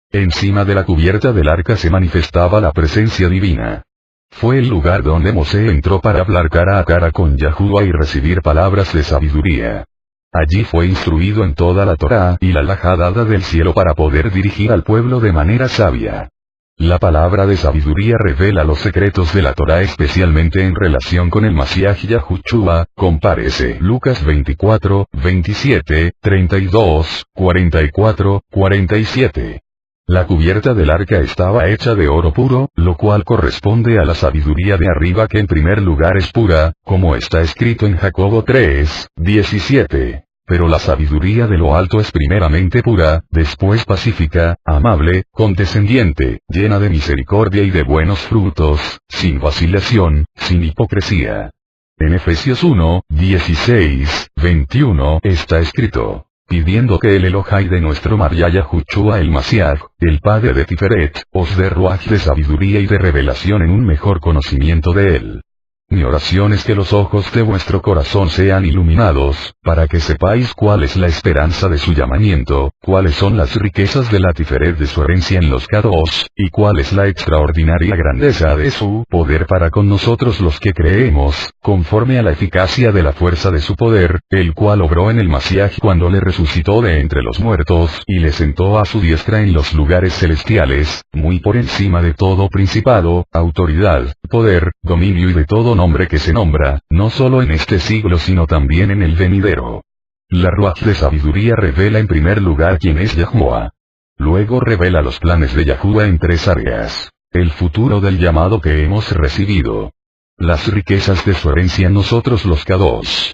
Encima de la cubierta del arca se manifestaba la presencia divina. Fue el lugar donde Mosé entró para hablar cara a cara con Yahuwah y recibir palabras de sabiduría. Allí fue instruido en toda la Torá y la halajá dada del cielo para poder dirigir al pueblo de manera sabia. La palabra de sabiduría revela los secretos de la Torá especialmente en relación con el Mashiach Yahushua, compárese Lucas 24, 27, 32, 44, 47. La cubierta del arca estaba hecha de oro puro, lo cual corresponde a la sabiduría de arriba que en primer lugar es pura, como está escrito en Jacobo 3, 17. Pero la sabiduría de lo alto es primeramente pura, después pacífica, amable, condescendiente, llena de misericordia y de buenos frutos, sin vacilación, sin hipocresía. En Efesios 1, 16, 21 está escrito: pidiendo que el Elohai de nuestro María Yahushua el Mashiach, el Padre de Tiferet, os dé ruach de sabiduría y de revelación en un mejor conocimiento de él. Mi oración es que los ojos de vuestro corazón sean iluminados, para que sepáis cuál es la esperanza de su llamamiento, cuáles son las riquezas de la Tiferet de su herencia en los Kadosh, y cuál es la extraordinaria grandeza de su poder para con nosotros los que creemos, conforme a la eficacia de la fuerza de su poder, el cual obró en el Mashiach cuando le resucitó de entre los muertos y le sentó a su diestra en los lugares celestiales, muy por encima de todo principado, autoridad, poder, dominio y de todo nombre que se nombra, no solo en este siglo sino también en el venidero. La ruach de sabiduría revela en primer lugar quién es Yahuwah. Luego revela los planes de Yahuwah en tres áreas: el futuro del llamado que hemos recibido, las riquezas de su herencia en nosotros los Kadosh,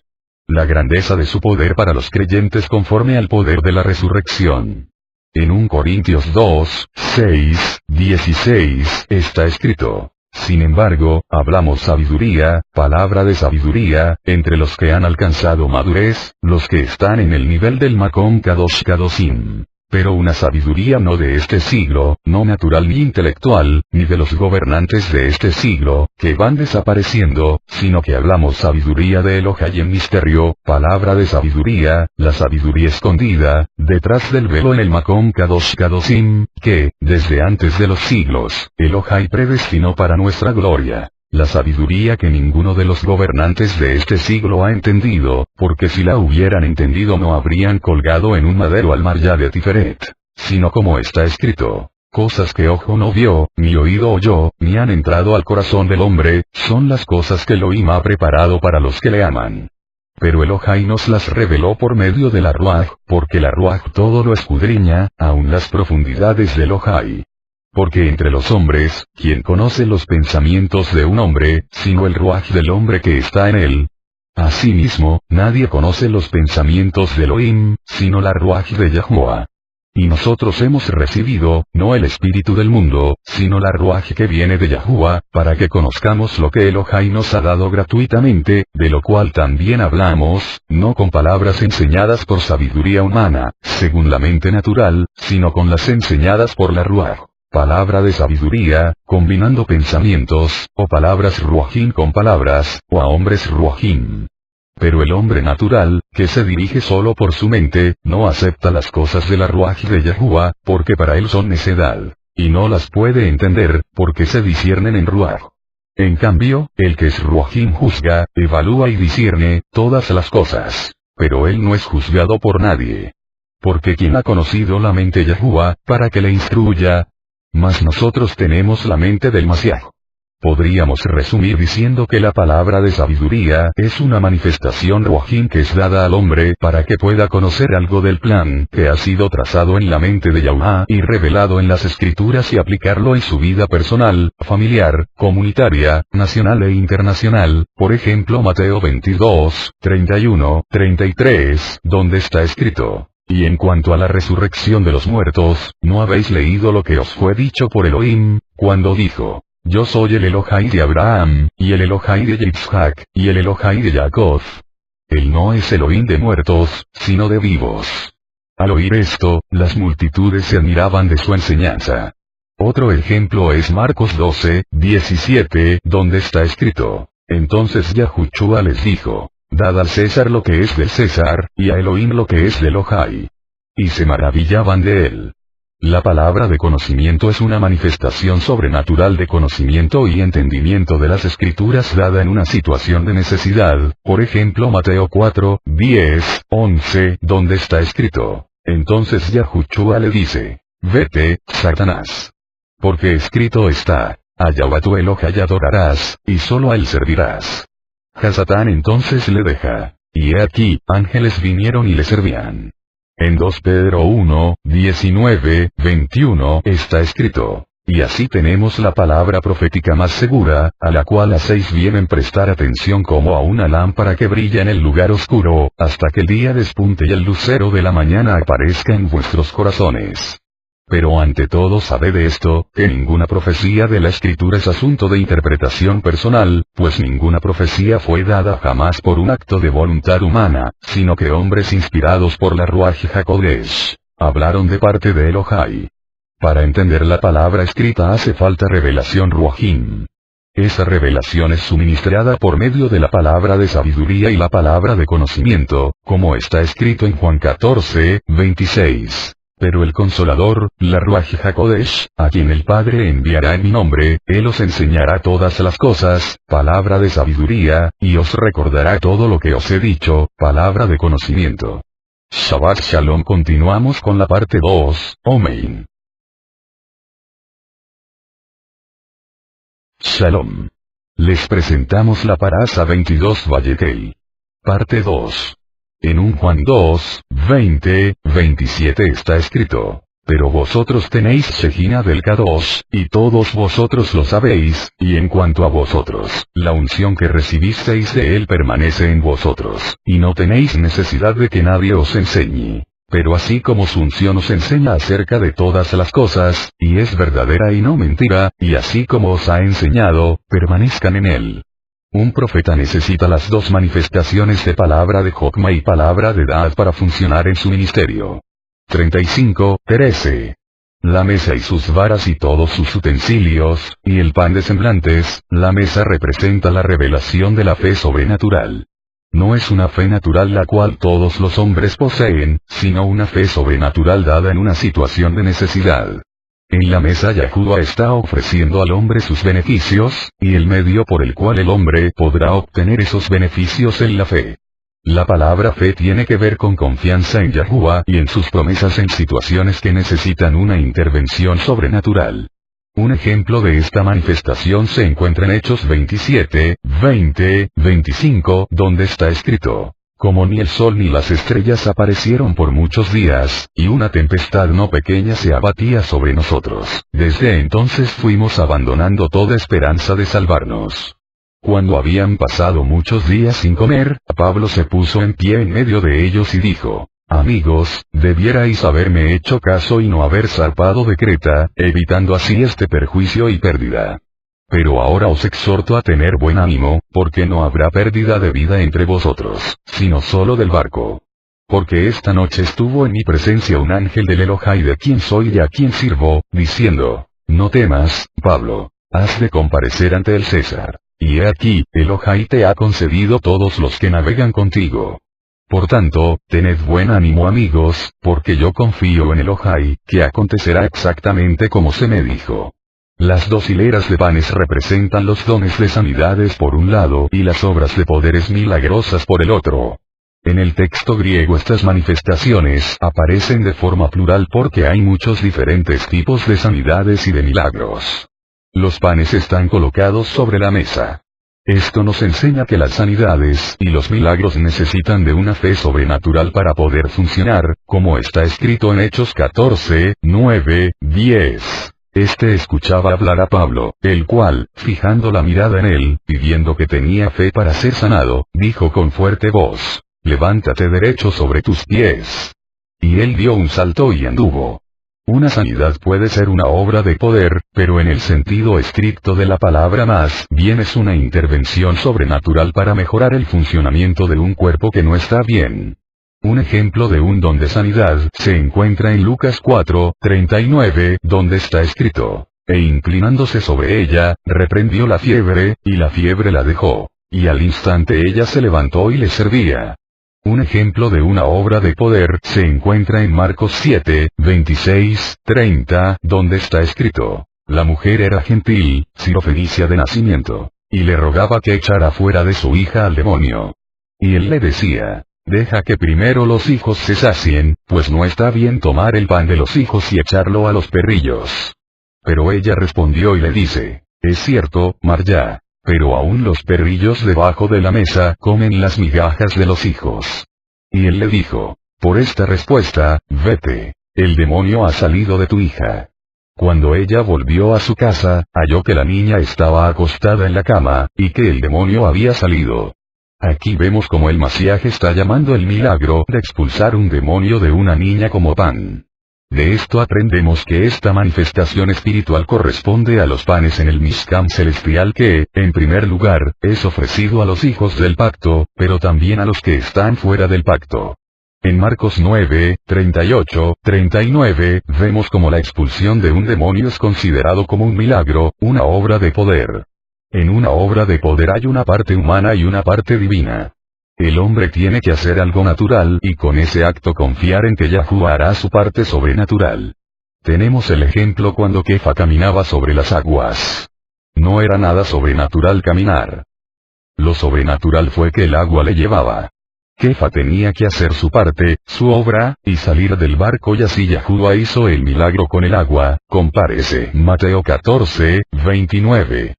la grandeza de su poder para los creyentes conforme al poder de la resurrección. En 1 Corintios 2, 6, 16, está escrito: sin embargo, hablamos sabiduría, palabra de sabiduría, entre los que han alcanzado madurez, los que están en el nivel del Makom Kadosh Kadoshim. Pero una sabiduría no de este siglo, no natural ni intelectual, ni de los gobernantes de este siglo, que van desapareciendo, sino que hablamos sabiduría de Elohai en misterio, palabra de sabiduría, la sabiduría escondida, detrás del velo en el Makom Kadosh Kadoshim, que, desde antes de los siglos, Elohai predestinó para nuestra gloria. La sabiduría que ninguno de los gobernantes de este siglo ha entendido, porque si la hubieran entendido no habrían colgado en un madero al Marya de Tiferet. Sino como está escrito: cosas que ojo no vio, ni oído oyó, ni han entrado al corazón del hombre, son las cosas que Elohim ha preparado para los que le aman. Pero Elohai nos las reveló por medio de la Ruach, porque la Ruach todo lo escudriña, aun las profundidades de Elohai. Porque entre los hombres, ¿quién conoce los pensamientos de un hombre, sino el Ruach del hombre que está en él? Asimismo, nadie conoce los pensamientos de Elohim, sino la Ruach de Yahuwah. Y nosotros hemos recibido, no el espíritu del mundo, sino la Ruach que viene de Yahuwah, para que conozcamos lo que Elohai nos ha dado gratuitamente, de lo cual también hablamos, no con palabras enseñadas por sabiduría humana, según la mente natural, sino con las enseñadas por la Ruach. Palabra de sabiduría, combinando pensamientos, o palabras ruajim con palabras, o a hombres ruajim. Pero el hombre natural, que se dirige solo por su mente, no acepta las cosas de la Ruaj de Yahuwah, porque para él son necedad, y no las puede entender, porque se disciernen en Ruaj. En cambio, el que es ruajim juzga, evalúa y discierne todas las cosas, pero él no es juzgado por nadie. Porque quien ha conocido la mente Yahuwah, para que le instruya, mas nosotros tenemos la mente del Mashiach. Podríamos resumir diciendo que la palabra de sabiduría es una manifestación ruajim que es dada al hombre para que pueda conocer algo del plan que ha sido trazado en la mente de Yahuwah y revelado en las escrituras y aplicarlo en su vida personal, familiar, comunitaria, nacional e internacional, por ejemplo Mateo 22, 31, 33, donde está escrito: y en cuanto a la resurrección de los muertos, ¿no habéis leído lo que os fue dicho por Elohim, cuando dijo: yo soy el Elohai de Abraham, y el Elohai de Yitzhak, y el Elohai de Jacob? Él no es Elohim de muertos, sino de vivos. Al oír esto, las multitudes se admiraban de su enseñanza. Otro ejemplo es Marcos 12, 17, donde está escrito: entonces Yahushua les dijo: dad al César lo que es del César, y a Elohim lo que es del Elohai. Y se maravillaban de él. La palabra de conocimiento es una manifestación sobrenatural de conocimiento y entendimiento de las escrituras dada en una situación de necesidad, por ejemplo Mateo 4, 10, 11, donde está escrito: entonces Yahushua le dice: vete, Satanás. Porque escrito está: a Yahuwah tu Elohai adorarás, y solo a él servirás. Hasatán entonces le deja, y he aquí, ángeles vinieron y le servían. En 2 Pedro 1, 19, 21 está escrito: y así tenemos la palabra profética más segura, a la cual hacéis bien en prestar atención como a una lámpara que brilla en el lugar oscuro, hasta que el día despunte y el lucero de la mañana aparezca en vuestros corazones. Pero ante todo sabed esto, que ninguna profecía de la escritura es asunto de interpretación personal, pues ninguna profecía fue dada jamás por un acto de voluntad humana, sino que hombres inspirados por la Ruach HaKodesh hablaron de parte de Elohai. Para entender la palabra escrita hace falta revelación ruajim. Esa revelación es suministrada por medio de la palabra de sabiduría y la palabra de conocimiento, como está escrito en Juan 14, 26. Pero el Consolador, la Ruach HaKodesh, a quien el Padre enviará en mi nombre, él os enseñará todas las cosas, palabra de sabiduría, y os recordará todo lo que os he dicho, palabra de conocimiento. Shabbat Shalom. Continuamos con la parte 2, Omein. Shalom. Les presentamos la Parasha 22 Vayekel. Parte 2. En 1 Juan 2, 20, 27 está escrito: Pero vosotros tenéis Shejina del K2, y todos vosotros lo sabéis, y en cuanto a vosotros, la unción que recibisteis de él permanece en vosotros, y no tenéis necesidad de que nadie os enseñe. Pero así como su unción os enseña acerca de todas las cosas, y es verdadera y no mentira, y así como os ha enseñado, permanezcan en él. Un profeta necesita las dos manifestaciones de palabra de Jokma y palabra de Da'at para funcionar en su ministerio. 35:13. La mesa y sus varas y todos sus utensilios, y el pan de semblantes. La mesa representa la revelación de la fe sobrenatural. No es una fe natural la cual todos los hombres poseen, sino una fe sobrenatural dada en una situación de necesidad. En la mesa Yahuwah está ofreciendo al hombre sus beneficios, y el medio por el cual el hombre podrá obtener esos beneficios en la fe. La palabra fe tiene que ver con confianza en Yahuwah y en sus promesas en situaciones que necesitan una intervención sobrenatural. Un ejemplo de esta manifestación se encuentra en Hechos 27, 20, 25, donde está escrito: como ni el sol ni las estrellas aparecieron por muchos días, y una tempestad no pequeña se abatía sobre nosotros, desde entonces fuimos abandonando toda esperanza de salvarnos. Cuando habían pasado muchos días sin comer, Pablo se puso en pie en medio de ellos y dijo: amigos, debierais haberme hecho caso y no haber zarpado de Creta, evitando así este perjuicio y pérdida. Pero ahora os exhorto a tener buen ánimo, porque no habrá pérdida de vida entre vosotros, sino solo del barco. Porque esta noche estuvo en mi presencia un ángel del Elohai de quien soy y a quien sirvo, diciendo: no temas, Pablo, has de comparecer ante el César. Y he aquí, Elohai te ha concedido todos los que navegan contigo. Por tanto, tened buen ánimo amigos, porque yo confío en Elohai, que acontecerá exactamente como se me dijo. Las dos hileras de panes representan los dones de sanidades por un lado y las obras de poderes milagrosas por el otro. En el texto griego estas manifestaciones aparecen de forma plural porque hay muchos diferentes tipos de sanidades y de milagros. Los panes están colocados sobre la mesa. Esto nos enseña que las sanidades y los milagros necesitan de una fe sobrenatural para poder funcionar, como está escrito en Hechos 14, 9, 10. Escuchaba hablar a Pablo, el cual, fijando la mirada en él, pidiendo que tenía fe para ser sanado, dijo con fuerte voz: levántate derecho sobre tus pies. Y él dio un salto y anduvo. Una sanidad puede ser una obra de poder, pero en el sentido estricto de la palabra más bien es una intervención sobrenatural para mejorar el funcionamiento de un cuerpo que no está bien. Un ejemplo de un don de sanidad se encuentra en Lucas 4, 39, donde está escrito: e inclinándose sobre ella, reprendió la fiebre, y la fiebre la dejó. Y al instante ella se levantó y le servía. Un ejemplo de una obra de poder se encuentra en Marcos 7, 26, 30, donde está escrito: la mujer era gentil, sirofenicia de nacimiento, y le rogaba que echara fuera de su hija al demonio. Y él le decía: deja que primero los hijos se sacien, pues no está bien tomar el pan de los hijos y echarlo a los perrillos. Pero ella respondió y le dice: es cierto, Marya, pero aún los perrillos debajo de la mesa comen las migajas de los hijos. Y él le dijo: por esta respuesta, vete, el demonio ha salido de tu hija. Cuando ella volvió a su casa, halló que la niña estaba acostada en la cama, y que el demonio había salido. Aquí vemos como el Mashiach está llamando el milagro de expulsar un demonio de una niña como pan. De esto aprendemos que esta manifestación espiritual corresponde a los panes en el Mishkan celestial que, en primer lugar, es ofrecido a los hijos del pacto, pero también a los que están fuera del pacto. En Marcos 9, 38, 39, vemos como la expulsión de un demonio es considerado como un milagro, una obra de poder. En una obra de poder hay una parte humana y una parte divina. El hombre tiene que hacer algo natural y con ese acto confiar en que Yahuwah hará su parte sobrenatural. Tenemos el ejemplo cuando Kefa caminaba sobre las aguas. No era nada sobrenatural caminar. Lo sobrenatural fue que el agua le llevaba. Kefa tenía que hacer su parte, su obra, y salir del barco y así Yahuwah hizo el milagro con el agua, compárese Mateo 14, 29.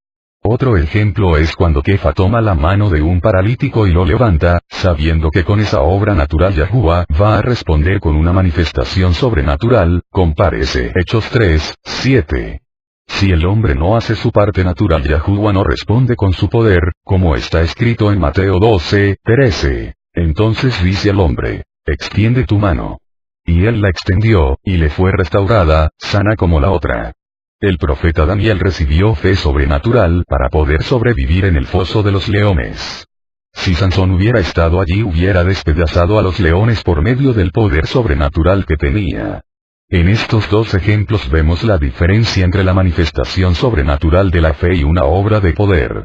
Otro ejemplo es cuando Kefa toma la mano de un paralítico y lo levanta, sabiendo que con esa obra natural Yahuwah va a responder con una manifestación sobrenatural, compárese Hechos 3:7. Si el hombre no hace su parte natural, Yahuwah no responde con su poder, como está escrito en Mateo 12:13. Entonces dice al hombre, extiende tu mano. Y él la extendió, y le fue restaurada, sana como la otra. El profeta Daniel recibió fe sobrenatural para poder sobrevivir en el foso de los leones. Si Sansón hubiera estado allí, hubiera despedazado a los leones por medio del poder sobrenatural que tenía. En estos dos ejemplos vemos la diferencia entre la manifestación sobrenatural de la fe y una obra de poder.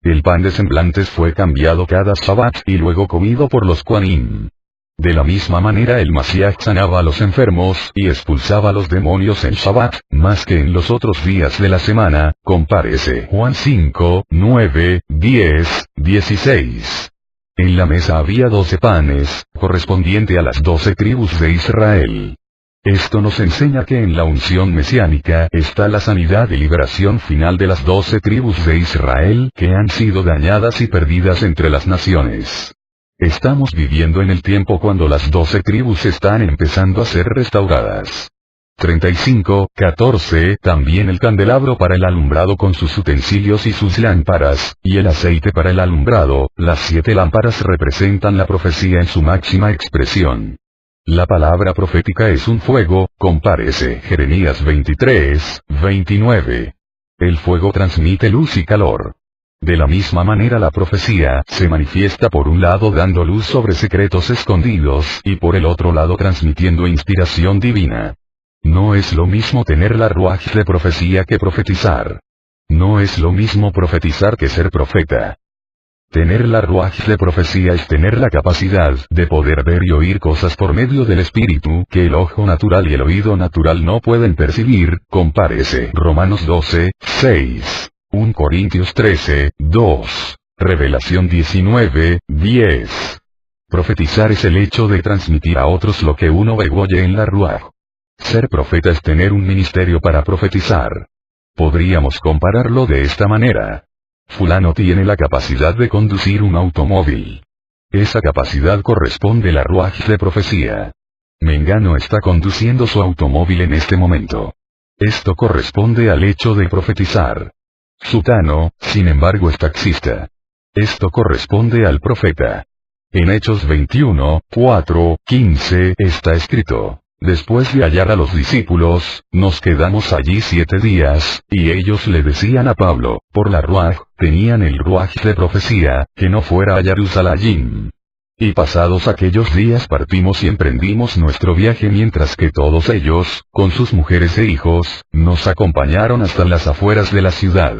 El pan de semblantes fue cambiado cada Shabbat y luego comido por los Kohanim. De la misma manera el Mashiach sanaba a los enfermos y expulsaba a los demonios en Shabbat, más que en los otros días de la semana, compárese Juan 5, 9, 10, 16. En la mesa había 12 panes, correspondiente a las 12 tribus de Israel. Esto nos enseña que en la unción mesiánica está la sanidad y liberación final de las 12 tribus de Israel que han sido dañadas y perdidas entre las naciones. Estamos viviendo en el tiempo cuando las 12 tribus están empezando a ser restauradas. 35:14 También el candelabro para el alumbrado con sus utensilios y sus lámparas, y el aceite para el alumbrado, las 7 lámparas representan la profecía en su máxima expresión. La palabra profética es un fuego, compárese Jeremías 23:29. El fuego transmite luz y calor. De la misma manera la profecía se manifiesta por un lado dando luz sobre secretos escondidos y por el otro lado transmitiendo inspiración divina. No es lo mismo tener la ruaj de profecía que profetizar. No es lo mismo profetizar que ser profeta. Tener la ruaj de profecía es tener la capacidad de poder ver y oír cosas por medio del espíritu que el ojo natural y el oído natural no pueden percibir, compárese Romanos 12:6. 1 Corintios 13:2. Revelación 19:10. Profetizar es el hecho de transmitir a otros lo que uno ve o oye en la ruaj. Ser profeta es tener un ministerio para profetizar. Podríamos compararlo de esta manera. Fulano tiene la capacidad de conducir un automóvil. Esa capacidad corresponde a la ruaj de profecía. Mengano está conduciendo su automóvil en este momento. Esto corresponde al hecho de profetizar. Sutano, sin embargo, es taxista. Esto corresponde al profeta. En Hechos 21:4-15 está escrito: después de hallar a los discípulos, nos quedamos allí 7 días, y ellos le decían a Pablo, por la ruaj, tenían el ruaj de profecía, que no fuera a Jerusalén. Y pasados aquellos días partimos y emprendimos nuestro viaje mientras que todos ellos, con sus mujeres e hijos, nos acompañaron hasta las afueras de la ciudad.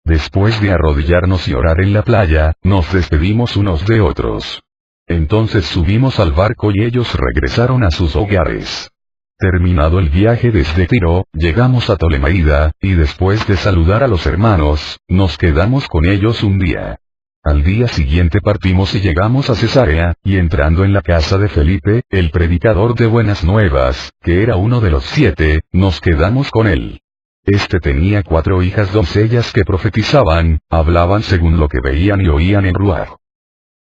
Después de arrodillarnos y orar en la playa, nos despedimos unos de otros. Entonces subimos al barco y ellos regresaron a sus hogares. Terminado el viaje desde Tiro, llegamos a Ptolemaida, y después de saludar a los hermanos, nos quedamos con ellos un día. Al día siguiente partimos y llegamos a Cesarea, y entrando en la casa de Felipe, el predicador de buenas nuevas, que era uno de los 7, nos quedamos con él. Este tenía 4 hijas doncellas que profetizaban, hablaban según lo que veían y oían en ruaj.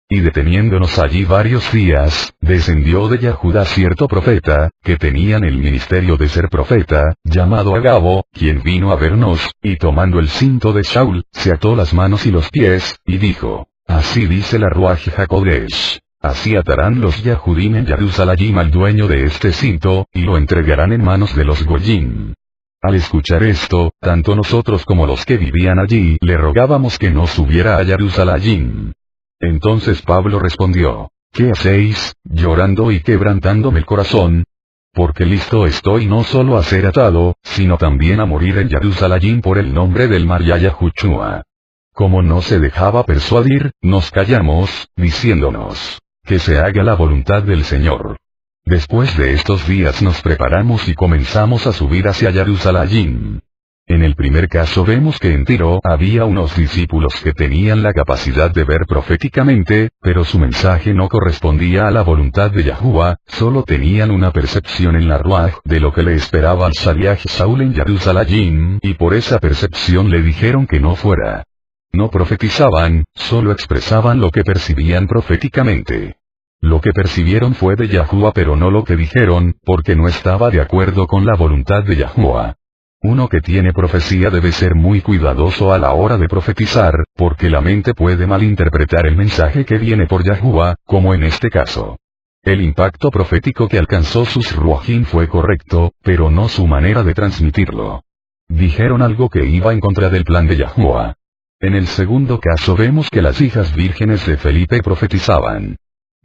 Y deteniéndonos allí varios días, descendió de Yahuda cierto profeta, que tenían el ministerio de ser profeta, llamado Agabo, quien vino a vernos, y tomando el cinto de Shaul, se ató las manos y los pies, y dijo: así dice la Ruaj HaKodesh. Así atarán los Yahudim en Jerusalén al dueño de este cinto, y lo entregarán en manos de los Goyim. Al escuchar esto, tanto nosotros como los que vivían allí le rogábamos que no subiera a Jerusalén. Entonces Pablo respondió: ¿qué hacéis, llorando y quebrantándome el corazón? Porque listo estoy no solo a ser atado, sino también a morir en Jerusalén por el nombre del María Yahushua. Como no se dejaba persuadir, nos callamos, diciéndonos: que se haga la voluntad del Señor. Después de estos días nos preparamos y comenzamos a subir hacia Jerusalén. En el primer caso vemos que en Tiro había unos discípulos que tenían la capacidad de ver proféticamente, pero su mensaje no correspondía a la voluntad de Yahuwah, solo tenían una percepción en la Ruaj de lo que le esperaba al Shaliach Saúl en Jerusalén, y por esa percepción le dijeron que no fuera. No profetizaban, solo expresaban lo que percibían proféticamente. Lo que percibieron fue de Yahuwah pero no lo que dijeron, porque no estaba de acuerdo con la voluntad de Yahuwah. Uno que tiene profecía debe ser muy cuidadoso a la hora de profetizar, porque la mente puede malinterpretar el mensaje que viene por Yahuwah, como en este caso. El impacto profético que alcanzó sus ruajim fue correcto, pero no su manera de transmitirlo. Dijeron algo que iba en contra del plan de Yahuwah. En el segundo caso vemos que las hijas vírgenes de Felipe profetizaban.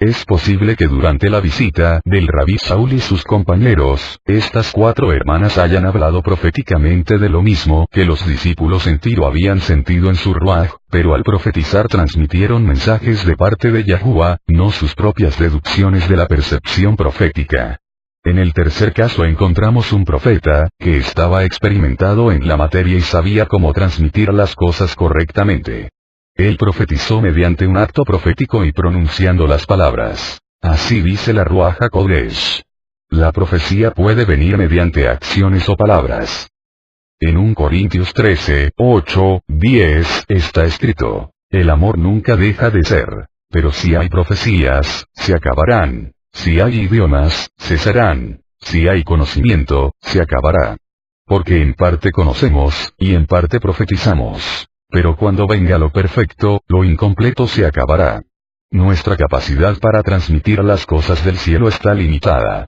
Es posible que durante la visita del Rabí Saúl y sus compañeros, estas 4 hermanas hayan hablado proféticamente de lo mismo que los discípulos en Tiro habían sentido en su ruaj, pero al profetizar transmitieron mensajes de parte de Yahuwah, no sus propias deducciones de la percepción profética. En el tercer caso encontramos un profeta, que estaba experimentado en la materia y sabía cómo transmitir las cosas correctamente. Él profetizó mediante un acto profético y pronunciando las palabras. Así dice la Ruaj HaKodesh. La profecía puede venir mediante acciones o palabras. En 1 Corintios 13, 8, 10, está escrito: el amor nunca deja de ser. Pero si hay profecías, se acabarán. Si hay idiomas, cesarán. Si hay conocimiento, se acabará. Porque en parte conocemos, y en parte profetizamos. Pero cuando venga lo perfecto, lo incompleto se acabará. Nuestra capacidad para transmitir las cosas del cielo está limitada.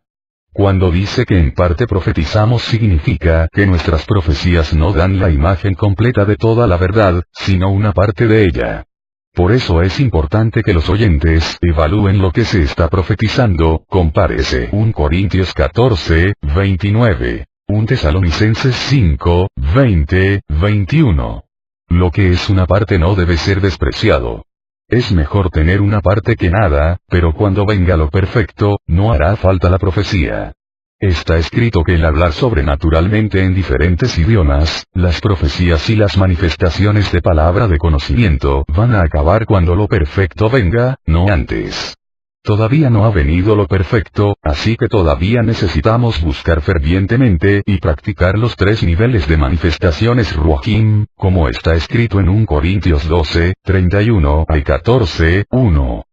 Cuando dice que en parte profetizamos significa que nuestras profecías no dan la imagen completa de toda la verdad, sino una parte de ella. Por eso es importante que los oyentes evalúen lo que se está profetizando, compárese 1 Corintios 14, 29, 1 Tesalonicenses 5, 20, 21. Lo que es una parte no debe ser despreciado. Es mejor tener una parte que nada, pero cuando venga lo perfecto, no hará falta la profecía. Está escrito que el hablar sobrenaturalmente en diferentes idiomas, las profecías y las manifestaciones de palabra de conocimiento van a acabar cuando lo perfecto venga, no antes. Todavía no ha venido lo perfecto, así que todavía necesitamos buscar fervientemente y practicar los 3 niveles de manifestaciones ruajim, como está escrito en 1 Corintios 12, 31 y 14, 1.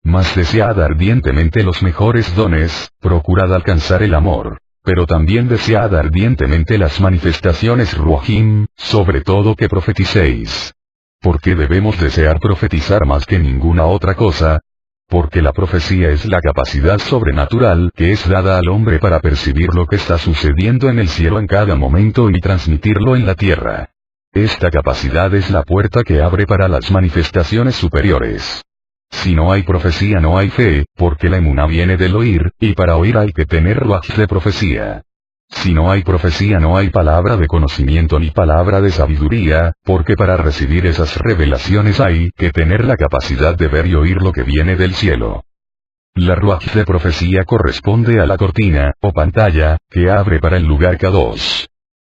Mas desead ardientemente los mejores dones, procurad alcanzar el amor. Pero también desead ardientemente las manifestaciones ruajim, sobre todo que profeticéis. ¿Por qué debemos desear profetizar más que ninguna otra cosa? Porque la profecía es la capacidad sobrenatural que es dada al hombre para percibir lo que está sucediendo en el cielo en cada momento y transmitirlo en la tierra. Esta capacidad es la puerta que abre para las manifestaciones superiores. Si no hay profecía no hay fe, porque la emuná viene del oír, y para oír hay que tener ruaj de profecía. Si no hay profecía no hay palabra de conocimiento ni palabra de sabiduría, porque para recibir esas revelaciones hay que tener la capacidad de ver y oír lo que viene del cielo. La ruaj de profecía corresponde a la cortina, o pantalla, que abre para el lugar Kadosh.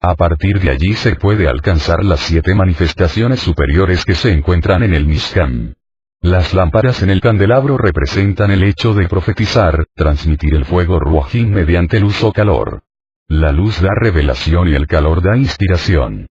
A partir de allí se puede alcanzar las 7 manifestaciones superiores que se encuentran en el Mishkan. Las lámparas en el candelabro representan el hecho de profetizar, transmitir el fuego ruajim mediante luz o calor. La luz da revelación y el calor da inspiración.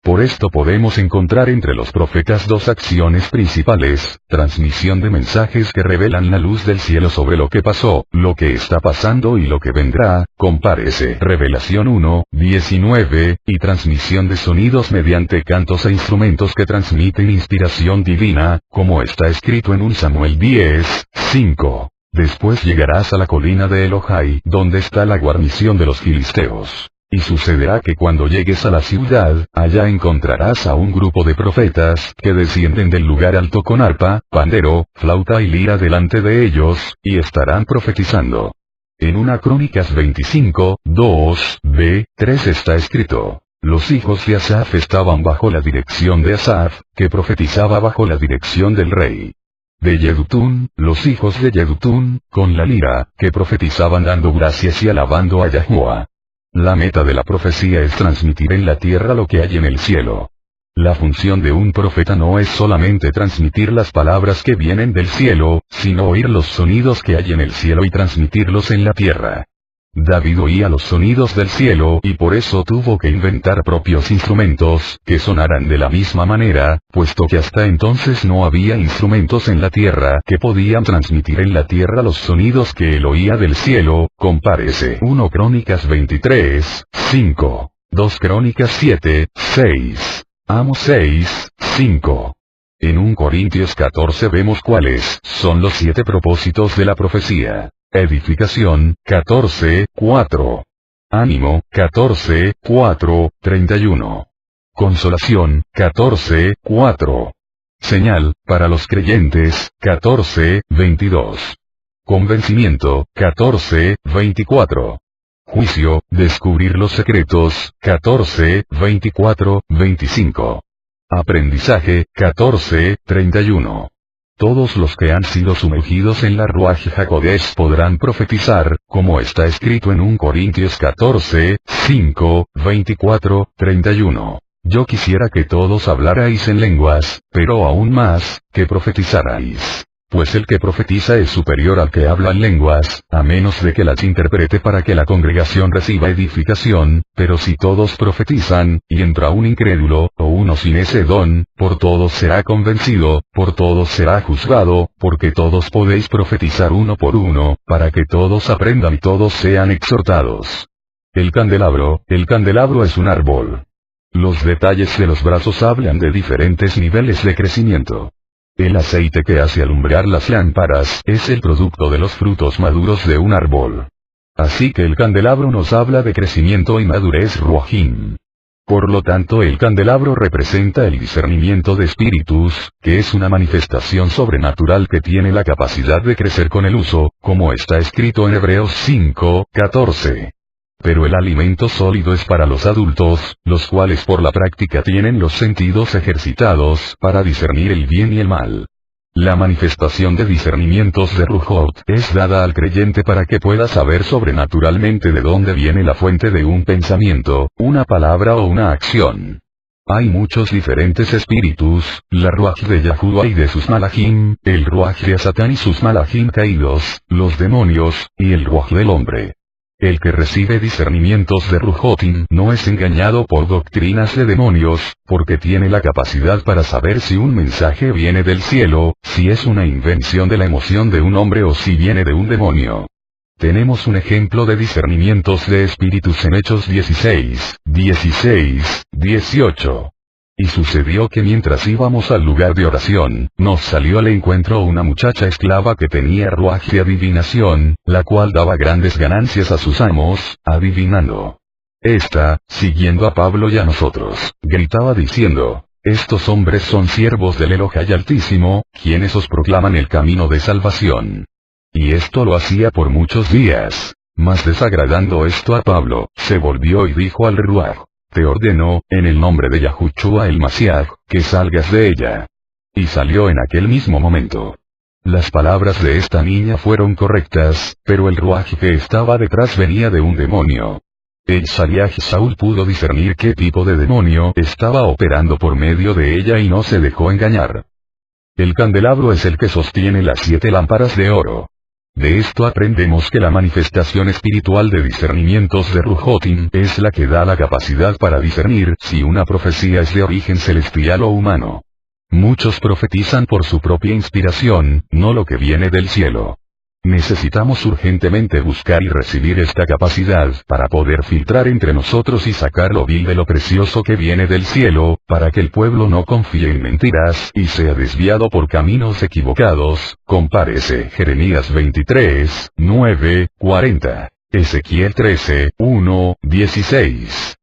Por esto podemos encontrar entre los profetas 2 acciones principales: transmisión de mensajes que revelan la luz del cielo sobre lo que pasó, lo que está pasando y lo que vendrá, compárese Revelación 1, 19, y transmisión de sonidos mediante cantos e instrumentos que transmiten inspiración divina, como está escrito en 1 Samuel 10, 5. Después llegarás a la colina de Elohai, donde está la guarnición de los filisteos. Y sucederá que cuando llegues a la ciudad, allá encontrarás a un grupo de profetas, que descienden del lugar alto con arpa, pandero, flauta y lira delante de ellos, y estarán profetizando. En 1 Crónicas 25, 2, b, 3 está escrito: los hijos de Asaf estaban bajo la dirección de Asaf, que profetizaba bajo la dirección del rey. De Yedutún, los hijos de Yedutún, con la lira, que profetizaban dando gracias y alabando a Yahuwah. La meta de la profecía es transmitir en la tierra lo que hay en el cielo. La función de un profeta no es solamente transmitir las palabras que vienen del cielo, sino oír los sonidos que hay en el cielo y transmitirlos en la tierra. David oía los sonidos del cielo y por eso tuvo que inventar propios instrumentos que sonaran de la misma manera, puesto que hasta entonces no había instrumentos en la tierra que podían transmitir en la tierra los sonidos que él oía del cielo. Compárese 1 Crónicas 23, 5, 2 Crónicas 7, 6, Amos 6, 5. En 1 Corintios 14 vemos cuáles son los 7 propósitos de la profecía. Edificación, 14, 4. Ánimo, 14, 4, 31. Consolación, 14, 4. Señal, para los creyentes, 14, 22. Convencimiento, 14, 24. Juicio, descubrir los secretos, 14, 24, 25. Aprendizaje, 14, 31. Todos los que han sido sumergidos en la Ruaj HaKodesh podrán profetizar, como está escrito en 1 Corintios 14, 5, 24, 31. Yo quisiera que todos hablarais en lenguas, pero aún más, que profetizarais. Pues el que profetiza es superior al que habla en lenguas, a menos de que las interprete para que la congregación reciba edificación, pero si todos profetizan, y entra un incrédulo, o uno sin ese don, por todos será convencido, por todos será juzgado, porque todos podéis profetizar uno por uno, para que todos aprendan y todos sean exhortados. El candelabro es un árbol. Los detalles de los brazos hablan de diferentes niveles de crecimiento. El aceite que hace alumbrar las lámparas es el producto de los frutos maduros de un árbol. Así que el candelabro nos habla de crecimiento y madurez ruajim. Por lo tanto, el candelabro representa el discernimiento de espíritus, que es una manifestación sobrenatural que tiene la capacidad de crecer con el uso, como está escrito en Hebreos 5, 14. Pero el alimento sólido es para los adultos, los cuales por la práctica tienen los sentidos ejercitados para discernir el bien y el mal. La manifestación de discernimientos de Ruhot es dada al creyente para que pueda saber sobrenaturalmente de dónde viene la fuente de un pensamiento, una palabra o una acción. Hay muchos diferentes espíritus, la Ruaj de Yahuwah y de sus malajim, el Ruaj de Satán y sus malajim caídos, los demonios, y el Ruaj del hombre. El que recibe discernimientos de Rujotim no es engañado por doctrinas de demonios, porque tiene la capacidad para saber si un mensaje viene del cielo, si es una invención de la emoción de un hombre o si viene de un demonio. Tenemos un ejemplo de discernimientos de espíritus en Hechos 16, 18. Y sucedió que mientras íbamos al lugar de oración, nos salió al encuentro una muchacha esclava que tenía ruaj de adivinación, la cual daba grandes ganancias a sus amos, adivinando. Esta, siguiendo a Pablo y a nosotros, gritaba diciendo: estos hombres son siervos del Elohai Altísimo, quienes os proclaman el camino de salvación. Y esto lo hacía por muchos días. Mas desagradando esto a Pablo, se volvió y dijo al ruaj: te ordeno, en el nombre de Yahushua el Mashiach, que salgas de ella. Y salió en aquel mismo momento. Las palabras de esta niña fueron correctas, pero el ruaj que estaba detrás venía de un demonio. El Shaliach Saúl pudo discernir qué tipo de demonio estaba operando por medio de ella y no se dejó engañar. El candelabro es el que sostiene las 7 lámparas de oro. De esto aprendemos que la manifestación espiritual de discernimientos de Rujotim es la que da la capacidad para discernir si una profecía es de origen celestial o humano. Muchos profetizan por su propia inspiración, no lo que viene del cielo. Necesitamos urgentemente buscar y recibir esta capacidad para poder filtrar entre nosotros y sacar lo vil de lo precioso que viene del cielo, para que el pueblo no confíe en mentiras y sea desviado por caminos equivocados. Compárese Jeremías 23, 9, 40, Ezequiel 13, 1, 16.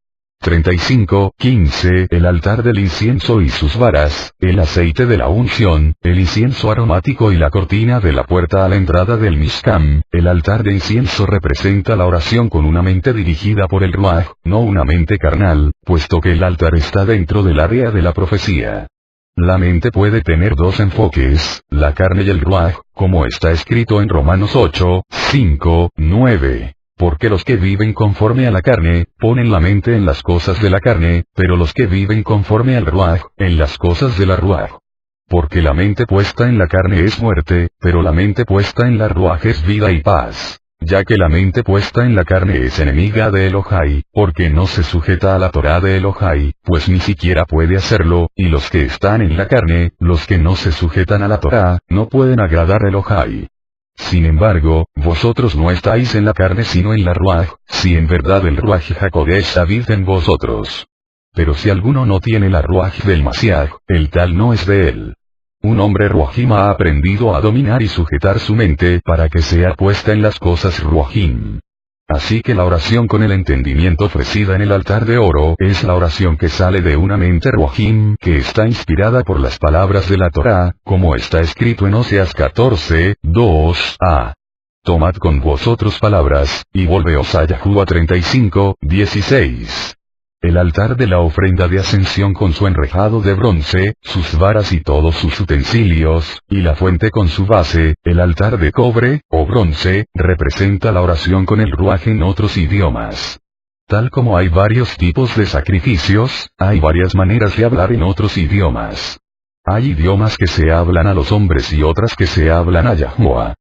35, 15. El altar del incienso y sus varas, el aceite de la unción, el incienso aromático y la cortina de la puerta a la entrada del Mishkan. El altar de incienso representa la oración con una mente dirigida por el Ruaj, no una mente carnal, puesto que el altar está dentro del área de la profecía. La mente puede tener dos enfoques, la carne y el Ruaj, como está escrito en Romanos 8, 5, 9. Porque los que viven conforme a la carne, ponen la mente en las cosas de la carne, pero los que viven conforme al Ruaj, en las cosas de la Ruaj. Porque la mente puesta en la carne es muerte, pero la mente puesta en la Ruaj es vida y paz. Ya que la mente puesta en la carne es enemiga de Elohai, porque no se sujeta a la Torá de Elohai, pues ni siquiera puede hacerlo, y los que están en la carne, los que no se sujetan a la Torá, no pueden agradar a Elohai. Sin embargo, vosotros no estáis en la carne sino en la Ruaj, si en verdad el Ruaj HaKodesh habita en vosotros. Pero si alguno no tiene la Ruaj del Masiaj, el tal no es de él. Un hombre Ruajim ha aprendido a dominar y sujetar su mente para que sea puesta en las cosas Ruajim. Así que la oración con el entendimiento ofrecida en el altar de oro es la oración que sale de una mente Ruajim que está inspirada por las palabras de la Torá, como está escrito en Oseas 14, 2a. Tomad con vosotros palabras, y volveos a Yahuá 35, 16. El altar de la ofrenda de ascensión con su enrejado de bronce, sus varas y todos sus utensilios, y la fuente con su base, el altar de cobre, o bronce, representa la oración con el ruaj en otros idiomas. Tal como hay varios tipos de sacrificios, hay varias maneras de hablar en otros idiomas. Hay idiomas que se hablan a los hombres y otras que se hablan a Yahuá.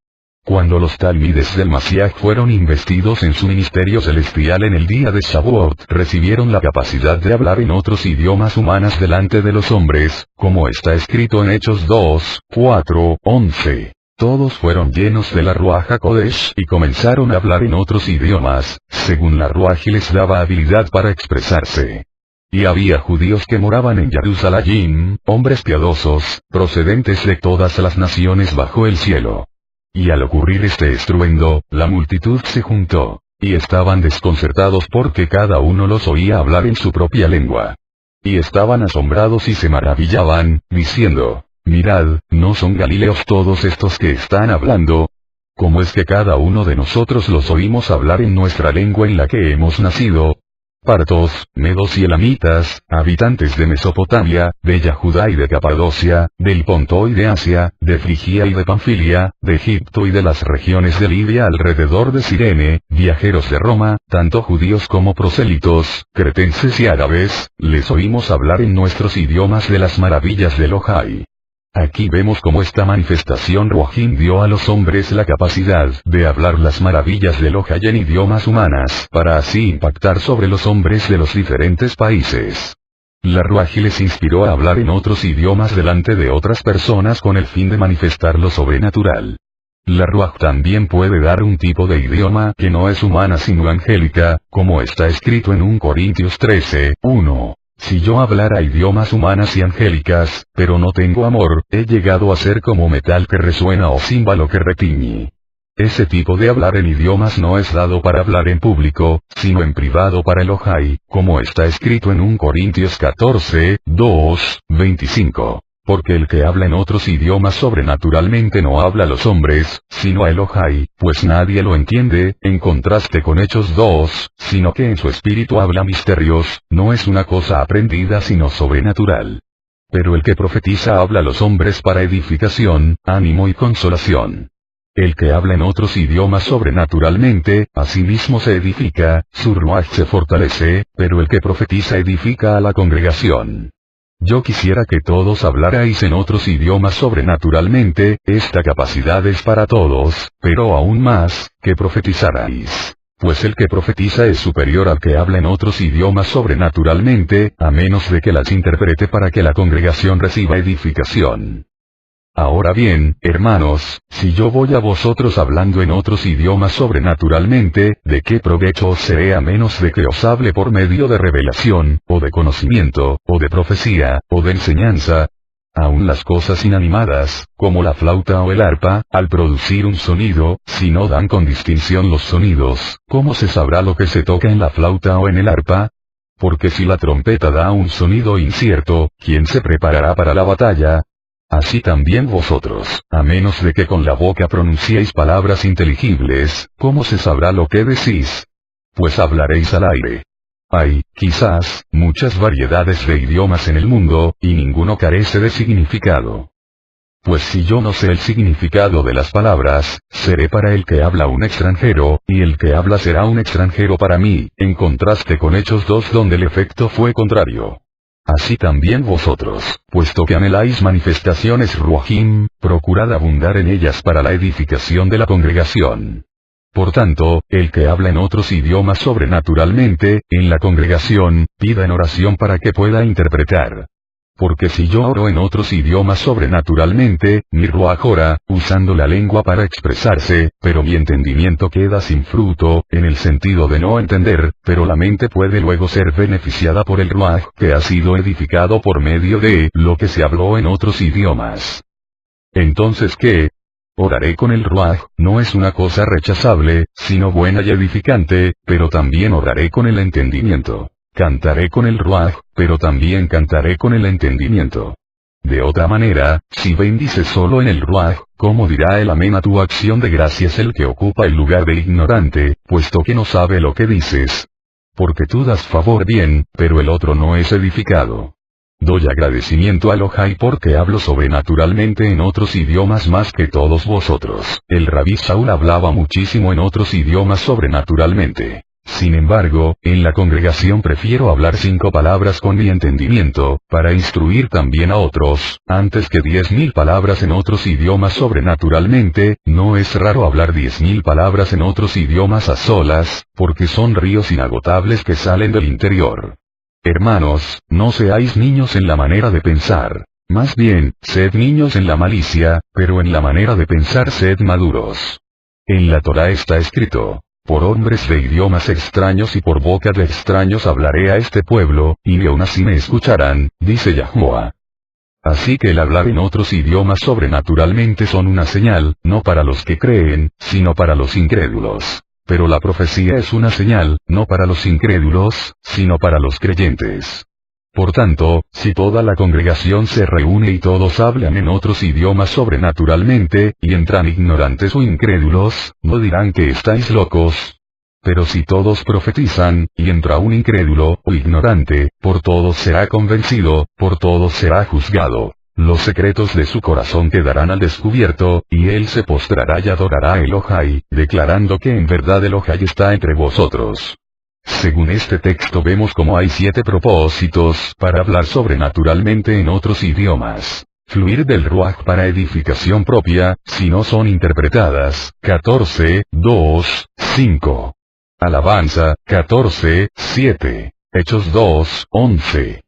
Cuando los talmides del Masiaj fueron investidos en su ministerio celestial en el día de Shavuot, recibieron la capacidad de hablar en otros idiomas humanas delante de los hombres, como está escrito en Hechos 2, 4, 11. Todos fueron llenos de la Ruaj HaKodesh y comenzaron a hablar en otros idiomas, según la Ruaj les daba habilidad para expresarse. Y había judíos que moraban en Jerusalén, hombres piadosos, procedentes de todas las naciones bajo el cielo. Y al ocurrir este estruendo, la multitud se juntó, y estaban desconcertados porque cada uno los oía hablar en su propia lengua. Y estaban asombrados y se maravillaban, diciendo, mirad, ¿no son galileos todos estos que están hablando? ¿Cómo es que cada uno de nosotros los oímos hablar en nuestra lengua en la que hemos nacido? Partos, medos y elamitas, habitantes de Mesopotamia, de Yahudá y de Capadocia, del Ponto y de Asia, de Frigia y de Panfilia, de Egipto y de las regiones de Libia alrededor de Cirene, viajeros de Roma, tanto judíos como prosélitos, cretenses y árabes, les oímos hablar en nuestros idiomas de las maravillas de Elohai. Aquí vemos cómo esta manifestación Ruajim dio a los hombres la capacidad de hablar las maravillas de Elohai en idiomas humanas, para así impactar sobre los hombres de los diferentes países. La Ruaj les inspiró a hablar en otros idiomas delante de otras personas con el fin de manifestar lo sobrenatural. La Ruaj también puede dar un tipo de idioma que no es humana sino angélica, como está escrito en 1 Corintios 13, 1. Si yo hablara idiomas humanas y angélicas, pero no tengo amor, he llegado a ser como metal que resuena o címbalo que retiñe. Ese tipo de hablar en idiomas no es dado para hablar en público, sino en privado para Elohai, como está escrito en 1 Corintios 14, 2, 25. Porque el que habla en otros idiomas sobrenaturalmente no habla a los hombres, sino a Elohai, pues nadie lo entiende, en contraste con Hechos 2, sino que en su espíritu habla misterios, no es una cosa aprendida sino sobrenatural. Pero el que profetiza habla a los hombres para edificación, ánimo y consolación. El que habla en otros idiomas sobrenaturalmente, a sí mismo se edifica, su ruaj se fortalece, pero el que profetiza edifica a la congregación. Yo quisiera que todos hablarais en otros idiomas sobrenaturalmente, esta capacidad es para todos, pero aún más, que profetizarais. Pues el que profetiza es superior al que habla en otros idiomas sobrenaturalmente, a menos de que las interprete para que la congregación reciba edificación. Ahora bien, hermanos, si yo voy a vosotros hablando en otros idiomas sobrenaturalmente, ¿de qué provecho os seré a menos de que os hable por medio de revelación, o de conocimiento, o de profecía, o de enseñanza? Aun las cosas inanimadas, como la flauta o el arpa, al producir un sonido, si no dan con distinción los sonidos, ¿cómo se sabrá lo que se toca en la flauta o en el arpa? Porque si la trompeta da un sonido incierto, ¿quién se preparará para la batalla? Así también vosotros, a menos de que con la boca pronunciéis palabras inteligibles, ¿cómo se sabrá lo que decís? Pues hablaréis al aire. Hay, quizás, muchas variedades de idiomas en el mundo, y ninguno carece de significado. Pues si yo no sé el significado de las palabras, seré para el que habla un extranjero, y el que habla será un extranjero para mí, en contraste con Hechos 2 donde el efecto fue contrario. Así también vosotros, puesto que anheláis manifestaciones ruahim, procurad abundar en ellas para la edificación de la congregación. Por tanto, el que habla en otros idiomas sobrenaturalmente, en la congregación, pida en oración para que pueda interpretar. Porque si yo oro en otros idiomas sobrenaturalmente, mi ruaj ora, usando la lengua para expresarse, pero mi entendimiento queda sin fruto, en el sentido de no entender, pero la mente puede luego ser beneficiada por el ruaj que ha sido edificado por medio de lo que se habló en otros idiomas. Entonces, ¿qué? Oraré con el ruaj, no es una cosa rechazable, sino buena y edificante, pero también oraré con el entendimiento. Cantaré con el ruaj, pero también cantaré con el entendimiento. De otra manera, si bendices solo en el ruaj, ¿cómo dirá el amén a tu acción de gracias el que ocupa el lugar de ignorante, puesto que no sabe lo que dices? Porque tú das favor bien, pero el otro no es edificado. Doy agradecimiento a Elohai porque hablo sobrenaturalmente en otros idiomas más que todos vosotros. El Rabí Shaul hablaba muchísimo en otros idiomas sobrenaturalmente. Sin embargo, en la congregación prefiero hablar 5 palabras con mi entendimiento, para instruir también a otros, antes que 10.000 palabras en otros idiomas sobrenaturalmente. No es raro hablar 10.000 palabras en otros idiomas a solas, porque son ríos inagotables que salen del interior. Hermanos, no seáis niños en la manera de pensar. Más bien, sed niños en la malicia, pero en la manera de pensar sed maduros. En la Torá está escrito: por hombres de idiomas extraños y por boca de extraños hablaré a este pueblo, y ni aun así me escucharán, dice Yahuwah. Así que el hablar en otros idiomas sobrenaturalmente son una señal, no para los que creen, sino para los incrédulos. Pero la profecía es una señal, no para los incrédulos, sino para los creyentes. Por tanto, si toda la congregación se reúne y todos hablan en otros idiomas sobrenaturalmente, y entran ignorantes o incrédulos, no dirán que estáis locos. Pero si todos profetizan, y entra un incrédulo o ignorante, por todos será convencido, por todos será juzgado. Los secretos de su corazón quedarán al descubierto, y él se postrará y adorará a Elohai, declarando que en verdad Elohai está entre vosotros. Según este texto vemos como hay 7 propósitos para hablar sobrenaturalmente en otros idiomas. Fluir del ruaj para edificación propia, si no son interpretadas, 14, 2, 5. Alabanza, 14, 7. Hechos 2, 11.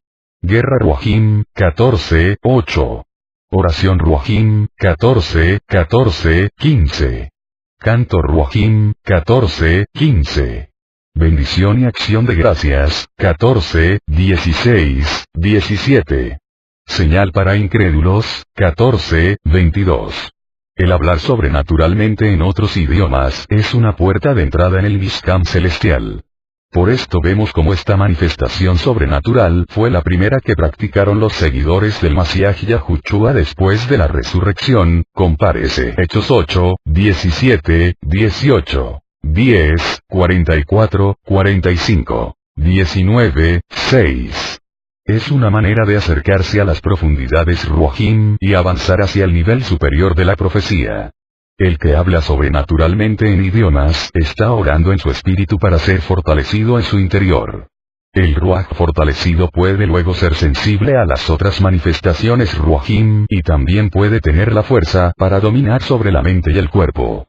Guerra ruajim, 14, 8. Oración ruajim, 14, 14, 15. Canto ruajim, 14, 15. Bendición y acción de gracias, 14, 16, 17. Señal para incrédulos, 14, 22. El hablar sobrenaturalmente en otros idiomas es una puerta de entrada en el Mishkan celestial. Por esto vemos como esta manifestación sobrenatural fue la primera que practicaron los seguidores del Mashiach Yahushua después de la resurrección. Compárese Hechos 8, 17, 18. 10, 44, 45, 19, 6. Es una manera de acercarse a las profundidades ruajim y avanzar hacia el nivel superior de la profecía. El que habla sobrenaturalmente en idiomas está orando en su espíritu para ser fortalecido en su interior. El ruaj fortalecido puede luego ser sensible a las otras manifestaciones ruajim y también puede tener la fuerza para dominar sobre la mente y el cuerpo.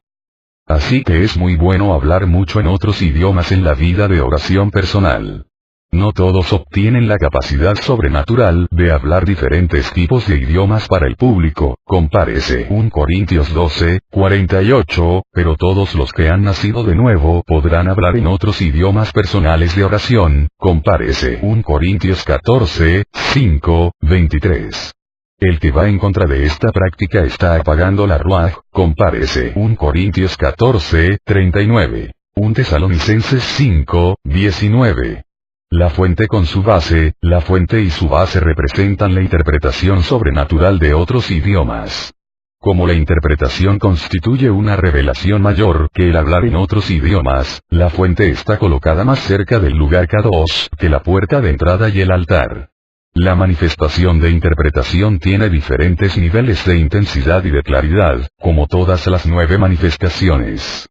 Así que es muy bueno hablar mucho en otros idiomas en la vida de oración personal. No todos obtienen la capacidad sobrenatural de hablar diferentes tipos de idiomas para el público. Compárese 1 Corintios 12, 48, pero todos los que han nacido de nuevo podrán hablar en otros idiomas personales de oración. Compárese 1 Corintios 14, 5, 23. El que va en contra de esta práctica está apagando la ruaj. Compárese 1 Corintios 14, 39. 1 Tesalonicenses 5, 19. La fuente con su base, la fuente y su base representan la interpretación sobrenatural de otros idiomas. Como la interpretación constituye una revelación mayor que el hablar en otros idiomas, la fuente está colocada más cerca del lugar Kadosh que la puerta de entrada y el altar. La manifestación de interpretación tiene diferentes niveles de intensidad y de claridad, como todas las 9 manifestaciones.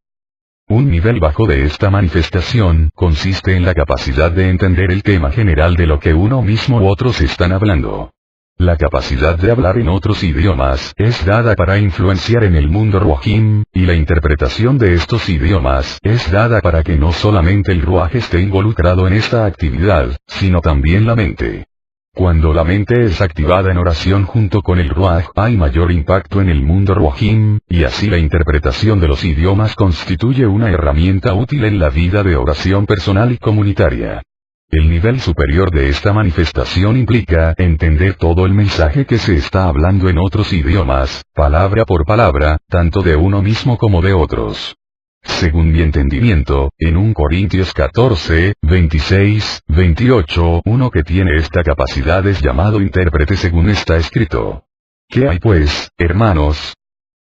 Un nivel bajo de esta manifestación consiste en la capacidad de entender el tema general de lo que uno mismo u otros están hablando. La capacidad de hablar en otros idiomas es dada para influenciar en el mundo Ruajim, y la interpretación de estos idiomas es dada para que no solamente el Ruaj esté involucrado en esta actividad, sino también la mente. Cuando la mente es activada en oración junto con el Ruaj, hay mayor impacto en el mundo Ruajim, y así la interpretación de los idiomas constituye una herramienta útil en la vida de oración personal y comunitaria. El nivel superior de esta manifestación implica entender todo el mensaje que se está hablando en otros idiomas, palabra por palabra, tanto de uno mismo como de otros. Según mi entendimiento, en 1 Corintios 14, 26, 28, uno que tiene esta capacidad es llamado intérprete según está escrito. ¿Qué hay pues, hermanos?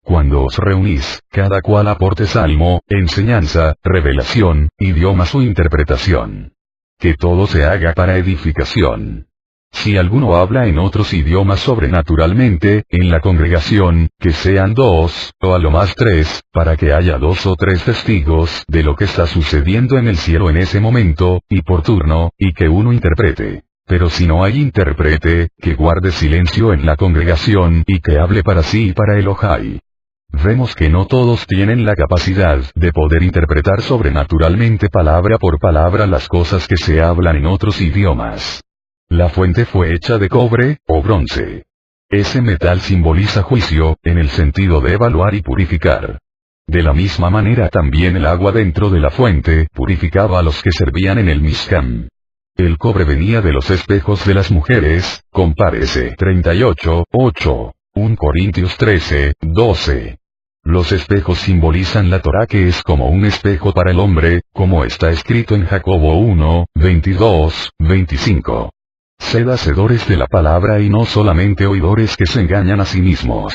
Cuando os reunís, cada cual aporte salmo, enseñanza, revelación, idiomas o interpretación. Que todo se haga para edificación. Si alguno habla en otros idiomas sobrenaturalmente, en la congregación, que sean 2, o a lo más 3, para que haya 2 o 3 testigos de lo que está sucediendo en el cielo en ese momento, y por turno, y que uno interprete. Pero si no hay intérprete, que guarde silencio en la congregación y que hable para sí y para Elohai. Vemos que no todos tienen la capacidad de poder interpretar sobrenaturalmente palabra por palabra las cosas que se hablan en otros idiomas. La fuente fue hecha de cobre, o bronce. Ese metal simboliza juicio, en el sentido de evaluar y purificar. De la misma manera también el agua dentro de la fuente purificaba a los que servían en el Mishkan. El cobre venía de los espejos de las mujeres, compárese 38, 8, 1 Corintios 13, 12. Los espejos simbolizan la Torá que es como un espejo para el hombre, como está escrito en Jacobo 1, 22, 25. Sed hacedores de la palabra y no solamente oidores que se engañan a sí mismos.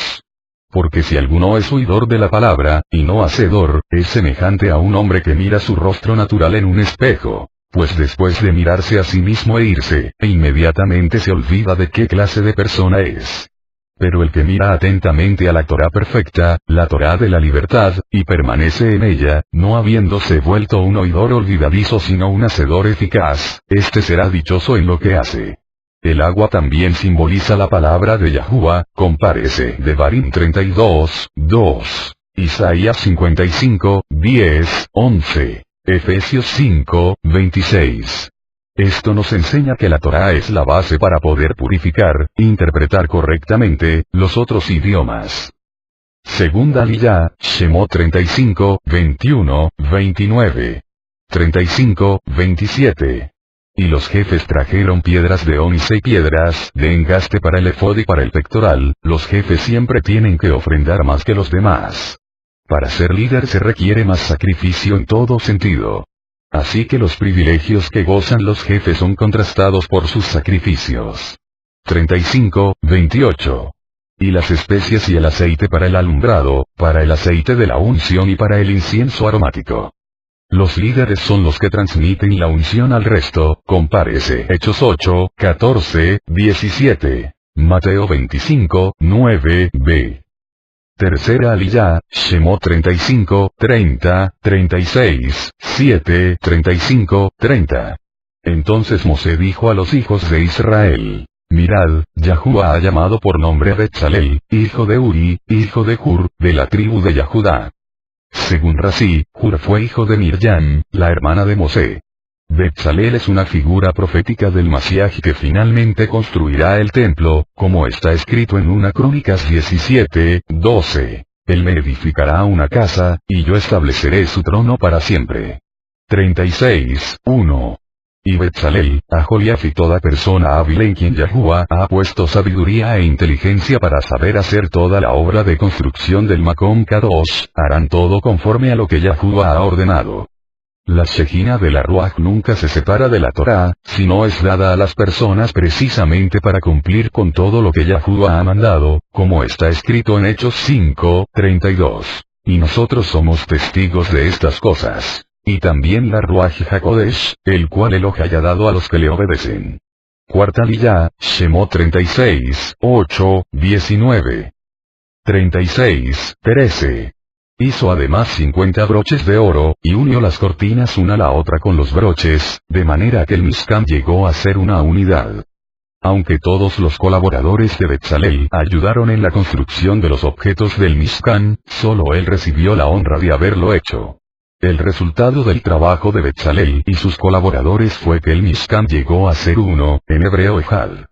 Porque si alguno es oidor de la palabra, y no hacedor, es semejante a un hombre que mira su rostro natural en un espejo, pues después de mirarse a sí mismo e irse, inmediatamente se olvida de qué clase de persona es. Pero el que mira atentamente a la Torá perfecta, la Torá de la libertad, y permanece en ella, no habiéndose vuelto un oidor olvidadizo sino un hacedor eficaz, este será dichoso en lo que hace. El agua también simboliza la palabra de Yahuwah, compárese Devarim 32, 2, Isaías 55, 10, 11, Efesios 5, 26. Esto nos enseña que la Torá es la base para poder purificar, interpretar correctamente, los otros idiomas. Segunda Aliyah, Shemot 35, 21, 29. 35, 27. Y los jefes trajeron piedras de ónice y piedras de engaste para el efod y para el pectoral, los jefes siempre tienen que ofrendar más que los demás. Para ser líder se requiere más sacrificio en todo sentido. Así que los privilegios que gozan los jefes son contrastados por sus sacrificios. 35, 28. Y las especias y el aceite para el alumbrado, para el aceite de la unción y para el incienso aromático. Los líderes son los que transmiten la unción al resto, compárese Hechos 8, 14, 17, Mateo 25, 9, b. Tercera Aliyah, Shemot 35, 30, 36, 7, 35, 30. Entonces Mosé dijo a los hijos de Israel: Mirad, Yahuwah ha llamado por nombre a Betzalel, hijo de Uri, hijo de Hur, de la tribu de Yahudá. Según Rashi, Hur fue hijo de Miriam, la hermana de Mosé. Betzalel es una figura profética del Mashiach que finalmente construirá el templo, como está escrito en 1 Crónicas 17, 12. Él me edificará una casa, y yo estableceré su trono para siempre. 36, 1. Y Betzalel, Aholiab y toda persona hábil en quien Yahuwah ha puesto sabiduría e inteligencia para saber hacer toda la obra de construcción del Makom Kadosh, harán todo conforme a lo que Yahuwah ha ordenado. La Shejina de la Ruach nunca se separa de la Torá, sino es dada a las personas precisamente para cumplir con todo lo que Yahuwah ha mandado, como está escrito en Hechos 5, 32. Y nosotros somos testigos de estas cosas. Y también la Ruach HaKodesh, el cual Elohai ha dado a los que le obedecen. Cuarta aliyá, Shemot 36, 8, 19. 36, 13. Hizo además 50 broches de oro, y unió las cortinas una a la otra con los broches, de manera que el Mishkan llegó a ser una unidad. Aunque todos los colaboradores de Betzalel ayudaron en la construcción de los objetos del Mishkan, solo él recibió la honra de haberlo hecho. El resultado del trabajo de Betzalel y sus colaboradores fue que el Mishkan llegó a ser uno, en hebreo Ejad.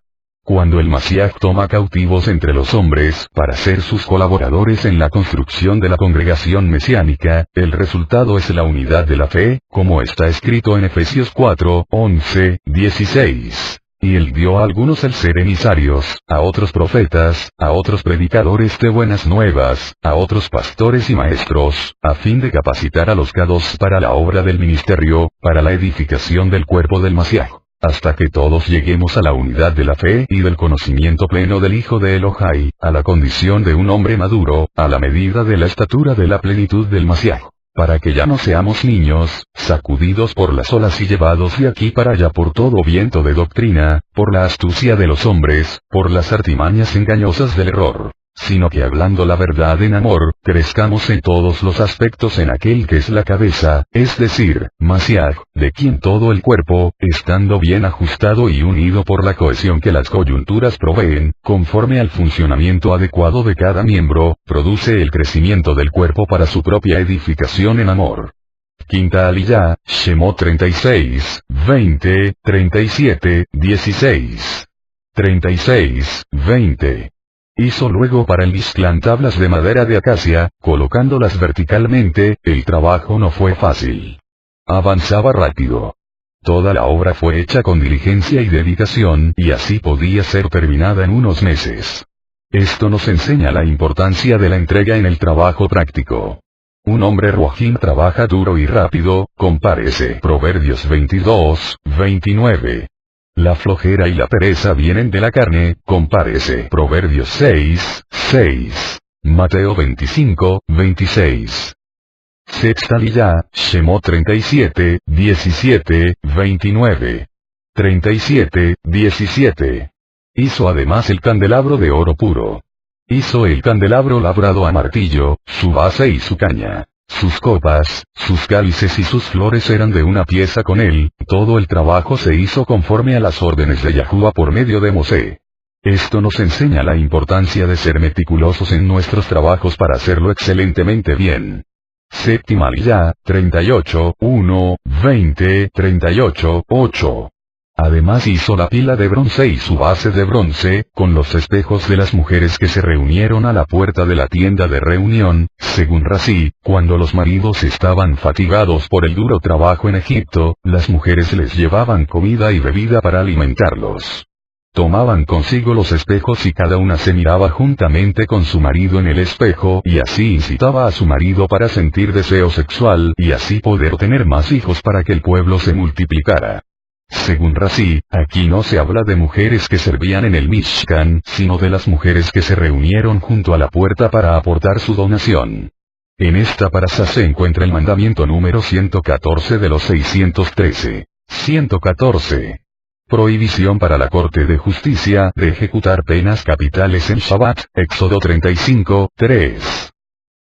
Cuando el Mashiach toma cautivos entre los hombres para ser sus colaboradores en la construcción de la congregación mesiánica, el resultado es la unidad de la fe, como está escrito en Efesios 4, 11, 16. Y él dio a algunos el ser emisarios, a otros profetas, a otros predicadores de buenas nuevas, a otros pastores y maestros, a fin de capacitar a los kados para la obra del ministerio, para la edificación del cuerpo del Mashiach, hasta que todos lleguemos a la unidad de la fe y del conocimiento pleno del Hijo de Elohai, a la condición de un hombre maduro, a la medida de la estatura de la plenitud del Mashiach. Para que ya no seamos niños, sacudidos por las olas y llevados de aquí para allá por todo viento de doctrina, por la astucia de los hombres, por las artimañas engañosas del error, sino que hablando la verdad en amor, crezcamos en todos los aspectos en aquel que es la cabeza, es decir, Mashiach, de quien todo el cuerpo, estando bien ajustado y unido por la cohesión que las coyunturas proveen, conforme al funcionamiento adecuado de cada miembro, produce el crecimiento del cuerpo para su propia edificación en amor. Quinta aliyá, Shemot 36, 20, 37, 16. 36, 20. Hizo luego para el Mishkan tablas de madera de acacia, colocándolas verticalmente. El trabajo no fue fácil. Avanzaba rápido. Toda la obra fue hecha con diligencia y dedicación, y así podía ser terminada en unos meses. Esto nos enseña la importancia de la entrega en el trabajo práctico. Un hombre ruajim trabaja duro y rápido, compárese Proverbios 22, 29. La flojera y la pereza vienen de la carne, compárese Proverbios 6, 6. Mateo 25, 26. Sexta aliyá, Shemot 37, 17, 29. 37, 17. Hizo además el candelabro de oro puro. Hizo el candelabro labrado a martillo, su base y su caña. Sus copas, sus cálices y sus flores eran de una pieza con él. Todo el trabajo se hizo conforme a las órdenes de Yahuwah por medio de Mosé. Esto nos enseña la importancia de ser meticulosos en nuestros trabajos para hacerlo excelentemente bien. Séptima aliyá, 38, 1, 20, 38, 8. Además hizo la pila de bronce y su base de bronce, con los espejos de las mujeres que se reunieron a la puerta de la tienda de reunión, según Rashi, cuando los maridos estaban fatigados por el duro trabajo en Egipto, las mujeres les llevaban comida y bebida para alimentarlos. Tomaban consigo los espejos y cada una se miraba juntamente con su marido en el espejo y así incitaba a su marido para sentir deseo sexual y así poder tener más hijos para que el pueblo se multiplicara. Según Rashi, aquí no se habla de mujeres que servían en el Mishkan, sino de las mujeres que se reunieron junto a la puerta para aportar su donación. En esta parasha se encuentra el mandamiento número 114 de los 613. 114. Prohibición para la Corte de Justicia de ejecutar penas capitales en Shabbat, Éxodo 35, 3.